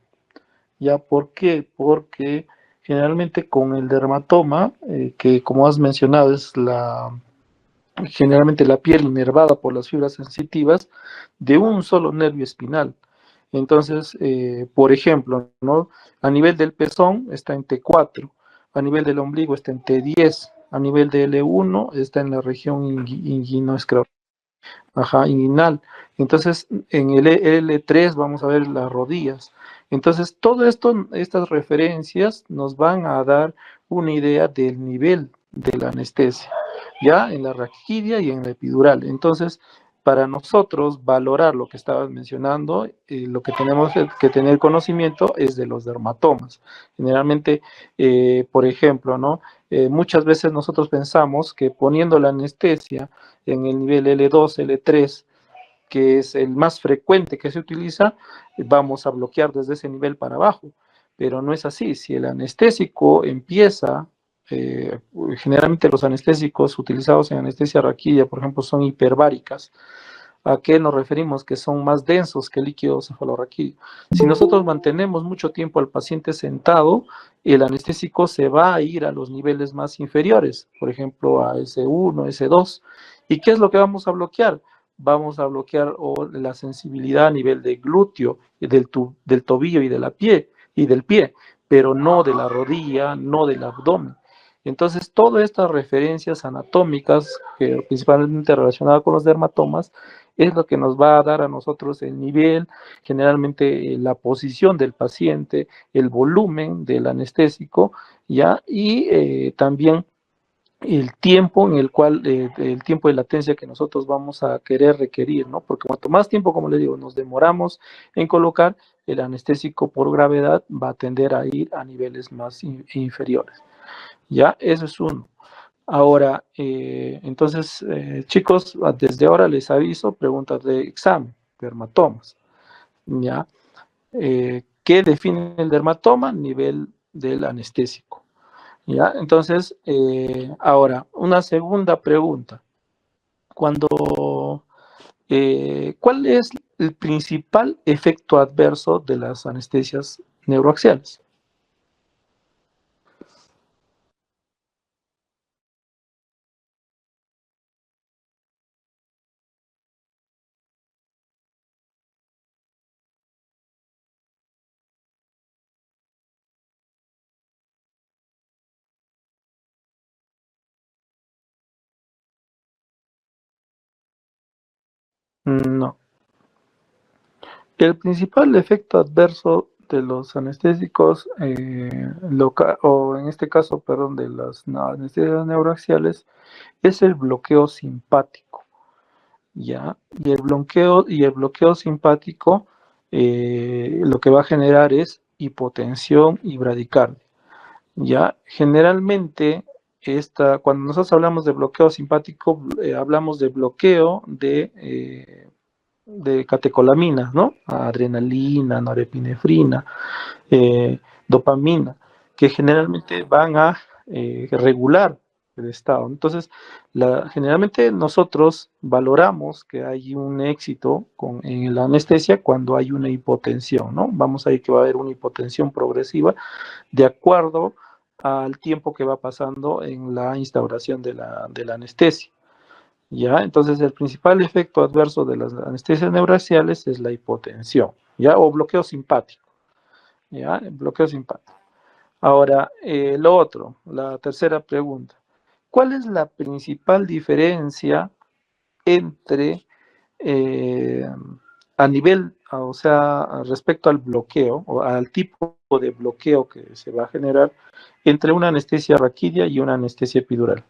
¿Ya por qué? Porque generalmente con el dermatoma, que como has mencionado es generalmente la piel inervada por las fibras sensitivas de un solo nervio espinal. Entonces, por ejemplo, ¿no? A nivel del pezón está en T4, a nivel del ombligo está en T10, a nivel de L1 está en la región inguinoescleral, ajá, inguinal. Entonces, en el L3 vamos a ver las rodillas. Entonces, todo esto, estas referencias nos van a dar una idea del nivel de la anestesia, ya en la raquidia y en la epidural. Entonces, para nosotros valorar lo que estabas mencionando, lo que tenemos que tener conocimiento es de los dermatomas. Generalmente, por ejemplo, ¿no? Muchas veces nosotros pensamos que poniendo la anestesia en el nivel L2, L3, que es el más frecuente que se utiliza, vamos a bloquear desde ese nivel para abajo. Pero no es así. Si el anestésico empieza, eh, generalmente los anestésicos utilizados en anestesia raquídea, por ejemplo, son hiperbáricas. ¿A qué nos referimos? Que son más densos que el líquido cefalorraquídeo. Si nosotros mantenemos mucho tiempo al paciente sentado, el anestésico se va a ir a los niveles más inferiores, por ejemplo, a S1, S2. ¿Y qué es lo que vamos a bloquear? Vamos a bloquear la sensibilidad a nivel de glúteo, del tobillo y de la pie, y del pie, pero no de la rodilla, no del abdomen. Entonces, todas estas referencias anatómicas, principalmente relacionadas con los dermatomas, es lo que nos va a dar a nosotros el nivel, generalmente la posición del paciente, el volumen del anestésico, ¿ya? Y también el tiempo en el cual, el tiempo de latencia que nosotros vamos a querer requerir, ¿no? Porque cuanto más tiempo, como le digo, nos demoramos en colocar, el anestésico por gravedad va a tender a ir a niveles más inferiores, ¿ya? Eso es uno. Ahora, entonces, chicos, desde ahora les aviso, preguntas de examen, dermatomas, ¿ya? ¿Qué define el dermatoma? Nivel del anestésico, ¿ya? Entonces, ahora, una segunda pregunta. ¿Cuál es el principal efecto adverso de las anestesias neuroaxiales? No. El principal efecto adverso de los anestésicos, o en este caso, perdón, de las anestesias neuroaxiales, es el bloqueo simpático, ¿ya? Y el bloqueo simpático lo que va a generar es hipotensión y bradicardia, ¿ya? Generalmente, cuando nosotros hablamos de bloqueo simpático, hablamos de bloqueo de catecolaminas, ¿no? Adrenalina, norepinefrina, dopamina, que generalmente van a regular el estado. Entonces, generalmente nosotros valoramos que hay un éxito en la anestesia cuando hay una hipotensión, ¿no? Vamos a ver que va a haber una hipotensión progresiva de acuerdo al tiempo que va pasando en la instauración de la anestesia. ¿Ya? Entonces, el principal efecto adverso de las anestesias neurociales es la hipotensión, ¿ya? O bloqueo simpático, ¿ya? El bloqueo simpático. Ahora, lo otro, la tercera pregunta. ¿Cuál es la principal diferencia entre eh, a nivel, o sea, respecto al bloqueo o al tipo de bloqueo que se va a generar entre una anestesia raquídea y una anestesia epidural.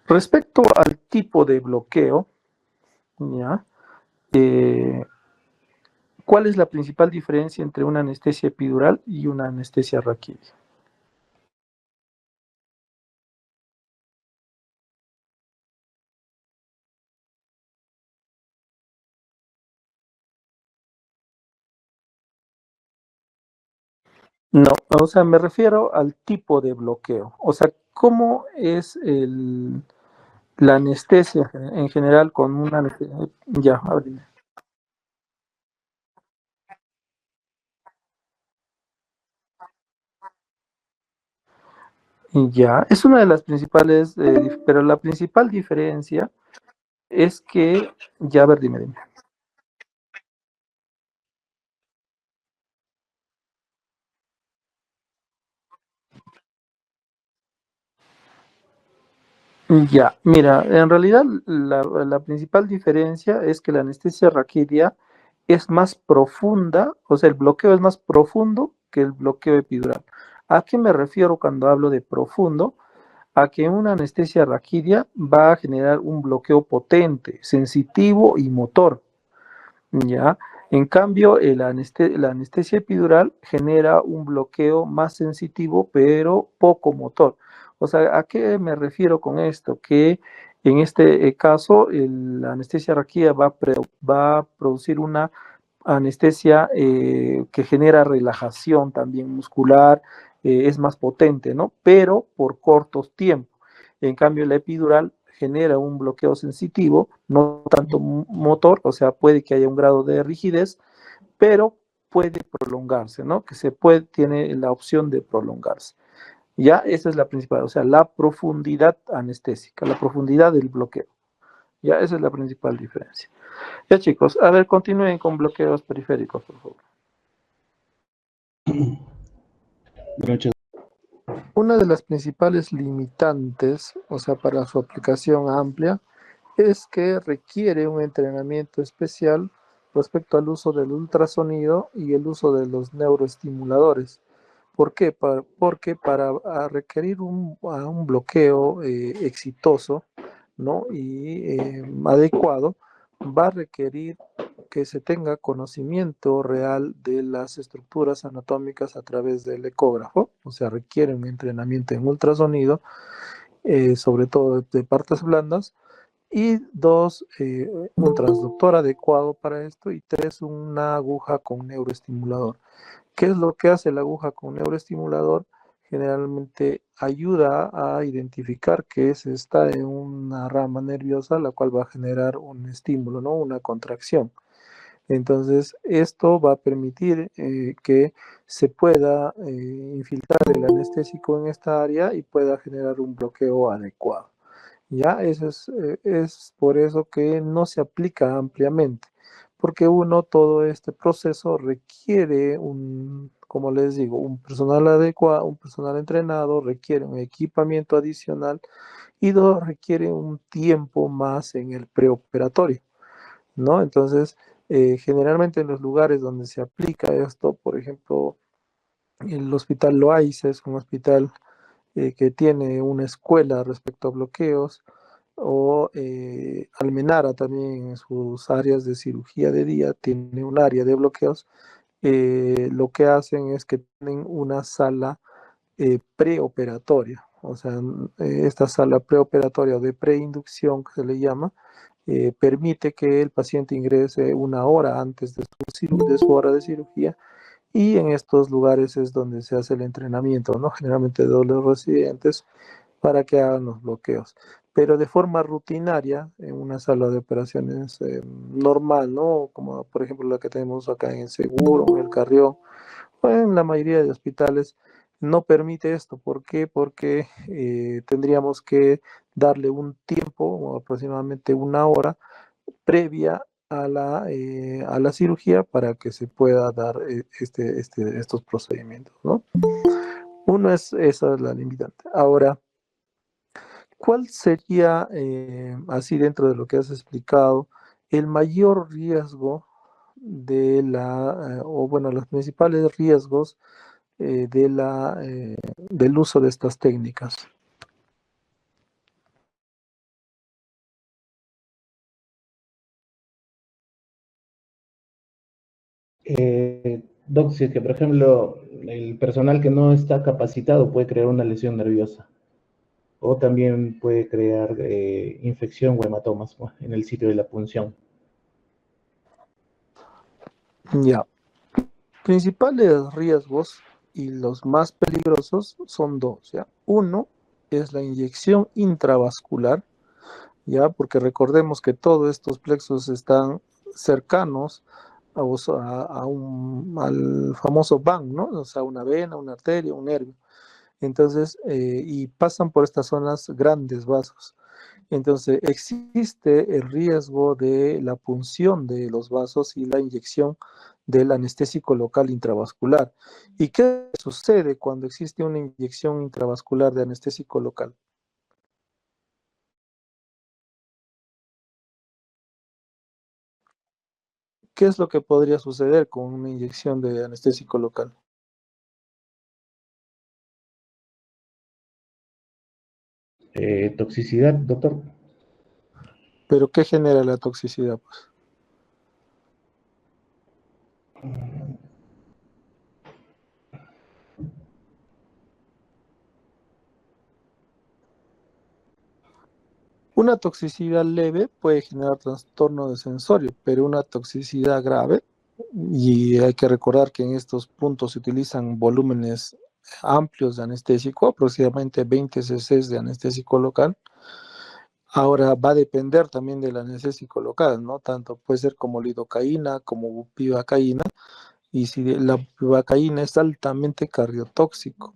Respecto al tipo de bloqueo, ¿ya? Eh, ¿Cuál es la principal diferencia entre una anestesia epidural y una anestesia raquídea? No, o sea, me refiero al tipo de bloqueo. O sea, ¿cómo es la anestesia en general con una anestesia? Ya, a ver, dime. Ya, es una de las principales, pero la principal diferencia es que, ya, a ver, dime. Ya, mira, en realidad la principal diferencia es que la anestesia raquídea es más profunda, o sea, el bloqueo es más profundo que el bloqueo epidural. ¿A qué me refiero cuando hablo de profundo? A que una anestesia raquídea va a generar un bloqueo potente, sensitivo y motor. ¿Ya? En cambio, la anestesia epidural genera un bloqueo más sensitivo, pero poco motor. O sea, ¿a qué me refiero con esto? Que en este caso, la anestesia raquídea va a producir una anestesia que genera relajación también muscular, es más potente, ¿no? Pero por cortos tiempos. En cambio, la epidural genera un bloqueo sensitivo, no tanto motor, o sea, puede que haya un grado de rigidez, pero puede prolongarse, ¿no? Tiene la opción de prolongarse. Ya, esa es la principal, o sea, la profundidad anestésica, la profundidad del bloqueo. Ya, esa es la principal diferencia. Ya, chicos, a ver, continúen con bloqueos periféricos, por favor. Muchas Una de las principales limitantes, o sea, para su aplicación amplia, es que requiere un entrenamiento especial respecto al uso del ultrasonido y el uso de los neuroestimuladores. ¿Por qué? Porque para requerir un bloqueo exitoso, ¿no? y adecuado, va a requerir que se tenga conocimiento real de las estructuras anatómicas a través del ecógrafo, o sea, requiere un entrenamiento en ultrasonido, sobre todo de partes blandas, y dos, un transductor adecuado para esto, y tres, una aguja con neuroestimulador. ¿Qué es lo que hace la aguja con neuroestimulador? Generalmente ayuda a identificar que se está en una rama nerviosa, la cual va a generar un estímulo, ¿no? Una contracción. Entonces, esto va a permitir que se pueda infiltrar el anestésico en esta área y pueda generar un bloqueo adecuado. Ya, es por eso que no se aplica ampliamente, porque todo este proceso requiere como les digo, un personal adecuado, un personal entrenado, requiere un equipamiento adicional y dos, requiere un tiempo más en el preoperatorio, ¿no? Entonces, generalmente en los lugares donde se aplica esto, por ejemplo, el Hospital Loaiza es un hospital que tiene una escuela respecto a bloqueos, o Almenara también en sus áreas de cirugía de día tiene un área de bloqueos. Lo que hacen es que tienen una sala preoperatoria, o sea, esta sala preoperatoria de preinducción que se le llama, permite que el paciente ingrese una hora antes de su hora de cirugía, y en estos lugares es donde se hace el entrenamiento, ¿no? Generalmente de los residentes para que hagan los bloqueos. Pero de forma rutinaria, en una sala de operaciones normal, ¿no? Como por ejemplo la que tenemos acá en el Seguro, en el Carrión, o en la mayoría de hospitales, no permite esto. ¿Por qué? Porque tendríamos que darle un tiempo, aproximadamente una hora, previa a la cirugía para que se pueda dar estos procedimientos, ¿no? Esa es la limitante. Ahora, ¿Cuál sería, así dentro de lo que has explicado, el mayor riesgo de o bueno, los principales riesgos del uso de estas técnicas? Doc, si es que, por ejemplo, el personal que no está capacitado puede crear una lesión nerviosa o también puede crear infección o hematomas, ¿no?, en el sitio de la punción. Ya, principales riesgos y los más peligrosos son dos, ¿ya? Uno es la inyección intravascular, ¿ya? Porque recordemos que todos estos plexos están cercanos al famoso van, ¿no? O sea, una vena, una arteria, un nervio. Entonces, y pasan por estas zonas grandes vasos. Entonces, existe el riesgo de la punción de los vasos y la inyección del anestésico local intravascular. ¿Y qué sucede cuando existe una inyección intravascular de anestésico local? ¿Qué es lo que podría suceder con una inyección de anestésico local? Toxicidad, doctor. ¿Pero qué genera la toxicidad? Pues una toxicidad leve puede generar trastorno de sensorio, pero una toxicidad grave, y hay que recordar que en estos puntos se utilizan volúmenes amplios de anestésico, aproximadamente 20 cc de anestésico local. Ahora va a depender también del anestésico local, ¿no? Tanto puede ser como lidocaína, como bupivacaína, y si la bupivacaína es altamente cardiotóxico,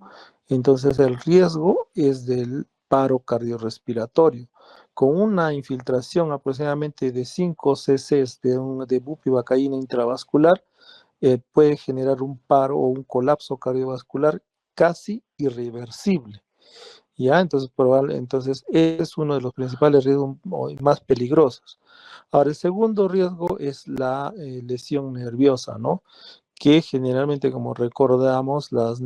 entonces el riesgo es del paro cardiorrespiratorio. Con una infiltración aproximadamente de 5 cc de bupivacaína intravascular, puede generar un paro o un colapso cardiovascular casi irreversible. ¿Ya? Entonces, entonces es uno de los principales riesgos más peligrosos. Ahora, el segundo riesgo es la lesión nerviosa, ¿no? Que generalmente, como recordamos, las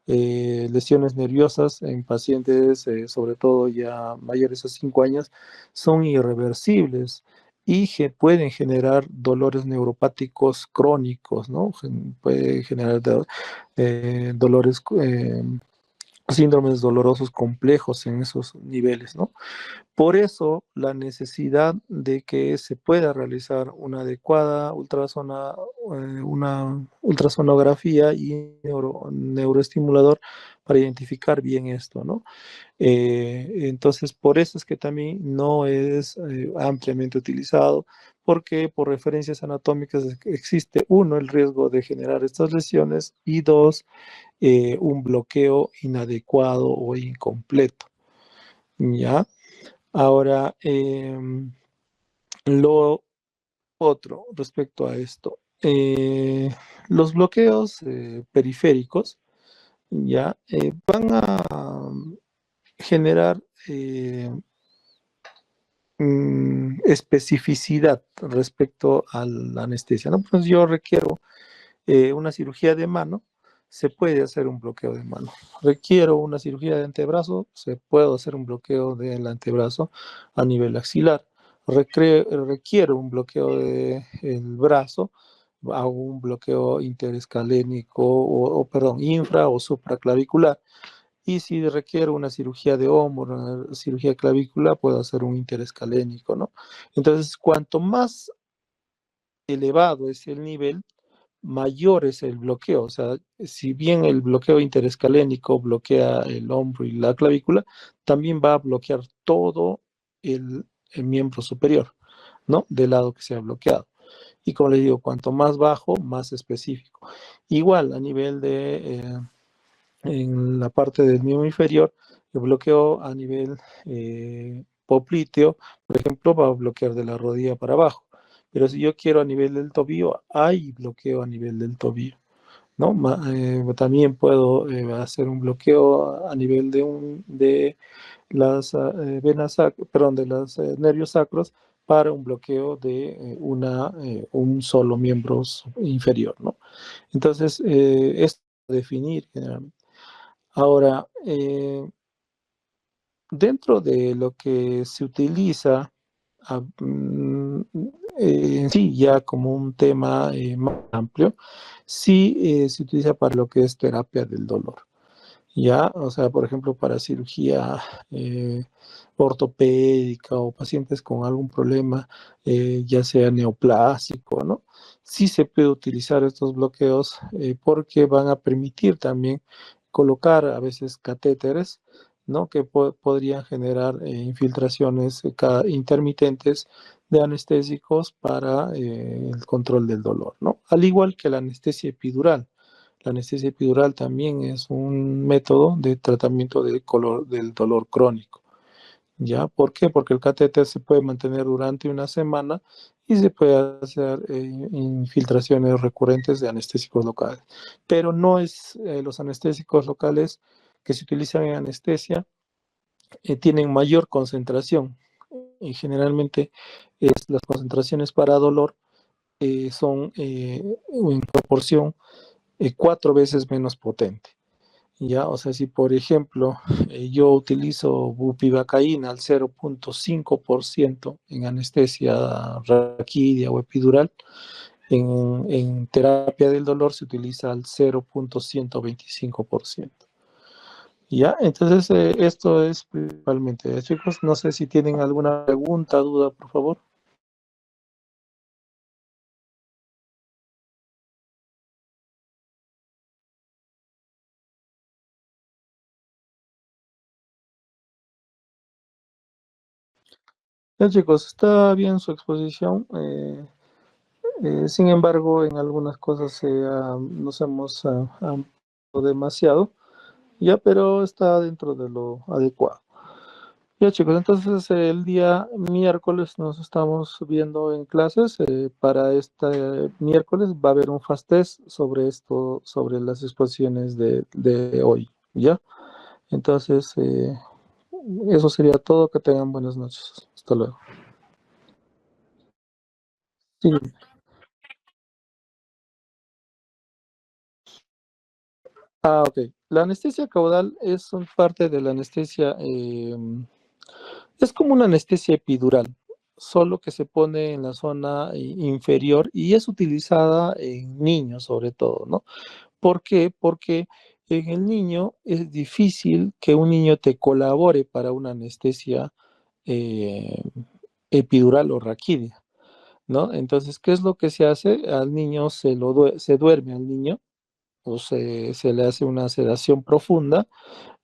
lesiones nerviosas en pacientes, sobre todo ya mayores a 5 años, son irreversibles y pueden generar dolores neuropáticos crónicos, ¿no? Puede generar dolores, síndromes dolorosos complejos en esos niveles, ¿no? Por eso, la necesidad de que se pueda realizar una adecuada una ultrasonografía y neuroestimulador para identificar bien esto, ¿no? Entonces, por eso es que también no es ampliamente utilizado, porque por referencias anatómicas existe, uno, el riesgo de generar estas lesiones y dos, un bloqueo inadecuado o incompleto, ¿ya? Ahora, lo otro respecto a esto, los bloqueos periféricos ya van a generar especificidad respecto a la anestesia, ¿no? Pues yo requiero una cirugía de mano, se puede hacer un bloqueo de mano. Requiero una cirugía de antebrazo, se puede hacer un bloqueo del antebrazo a nivel axilar. Requiero un bloqueo del brazo, hago un bloqueo interescalénico perdón, infra o supraclavicular. Y si requiero una cirugía de hombro, una cirugía clavícula, puedo hacer un interescalénico, ¿no? Entonces, cuanto más elevado es el nivel, mayor es el bloqueo. O sea, si bien el bloqueo interescalénico bloquea el hombro y la clavícula, también va a bloquear todo el miembro superior, ¿no? Del lado que sea bloqueado. Y como les digo, cuanto más bajo, más específico. Igual a nivel en la parte del miembro inferior, el bloqueo a nivel popliteo, por ejemplo, va a bloquear de la rodilla para abajo. Pero si yo quiero a nivel del tobillo, hay bloqueo a nivel del tobillo, ¿no? También puedo hacer un bloqueo a nivel las de los nervios sacros para un bloqueo de un solo miembro inferior, ¿no? Entonces, es definir generalmente. Ahora, dentro de lo que se utiliza ah, mm, en sí ya como un tema más amplio, sí se utiliza para lo que es terapia del dolor. Ya, o sea, por ejemplo, para cirugía ortopédica o pacientes con algún problema, ya sea neoplásico, ¿no? Sí se puede utilizar estos bloqueos porque van a permitir también colocar a veces catéteres, ¿no? Que podrían generar infiltraciones intermitentes de anestésicos para el control del dolor, ¿no? Al igual que la anestesia epidural. La anestesia epidural también es un método de tratamiento del dolor crónico. ¿Ya? ¿Por qué? Porque el catéter se puede mantener durante una semana y se puede hacer infiltraciones recurrentes de anestésicos locales. Pero no es los anestésicos locales que se utilizan en anestesia tienen mayor concentración. Y generalmente las concentraciones para dolor son en proporción 4 veces menos potente. Ya, o sea, si por ejemplo yo utilizo bupivacaína al 0,5% en anestesia raquídea o epidural, en terapia del dolor se utiliza al 0,125%. Ya, entonces esto es principalmente, chicos, no sé si tienen alguna pregunta, duda, por favor. Ya, chicos, está bien su exposición. Sin embargo, en algunas cosas nos hemos ampliado demasiado, ya, pero está dentro de lo adecuado. Ya, chicos, entonces el día miércoles nos estamos viendo en clases. Para este miércoles va a haber un fast test sobre esto, sobre las exposiciones de hoy, ¿ya? Entonces, eso sería todo. Que tengan buenas noches. Hasta luego. Sí. Ok. La anestesia caudal es parte de la anestesia, es como una anestesia epidural, solo que se pone en la zona inferior y es utilizada en niños sobre todo, ¿no? ¿Por qué? Porque en el niño es difícil que un niño te colabore para una anestesia eh, epidural o raquídea, ¿no? Entonces, ¿qué es lo que se hace? Al niño se duerme al niño o se le hace una sedación profunda,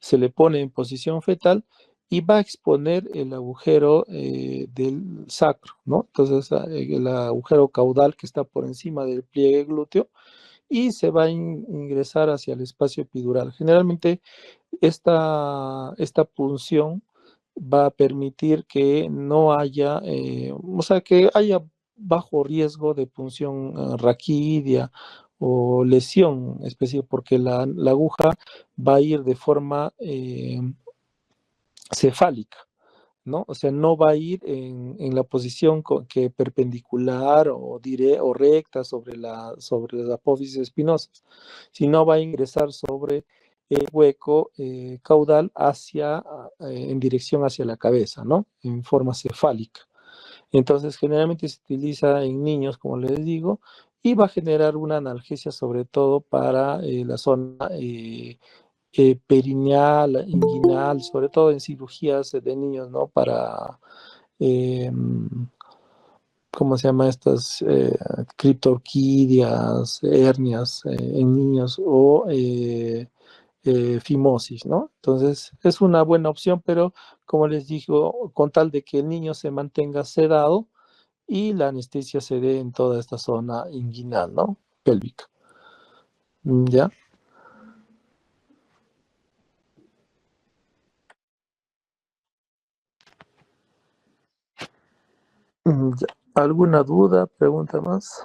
se le pone en posición fetal y va a exponer el agujero del sacro, ¿no? Entonces, el agujero caudal que está por encima del pliegue glúteo y se va a ingresar hacia el espacio epidural. Generalmente, esta punción va a permitir que no haya, o sea, que haya bajo riesgo de punción raquídea o lesión específica, porque la aguja va a ir de forma cefálica, ¿no? O sea, no va a ir en la posición que perpendicular o recta sobre las apófisis espinosas, sino va a ingresar sobre el hueco caudal en dirección hacia la cabeza, ¿no? En forma cefálica. Entonces, generalmente se utiliza en niños, como les digo, y va a generar una analgesia sobre todo para la zona perineal, inguinal, sobre todo en cirugías de niños, ¿no? Para, eh, ¿cómo se llama? Estas criptorquidias, hernias en niños o fimosis, ¿no? Entonces, es una buena opción, pero como les digo, con tal de que el niño se mantenga sedado y la anestesia se dé en toda esta zona inguinal, ¿no? Pélvica. ¿Ya? Ya. ¿Alguna duda, pregunta más?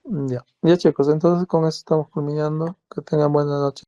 Ya. Ya chicos, entonces con eso estamos culminando. Que tengan buena noche.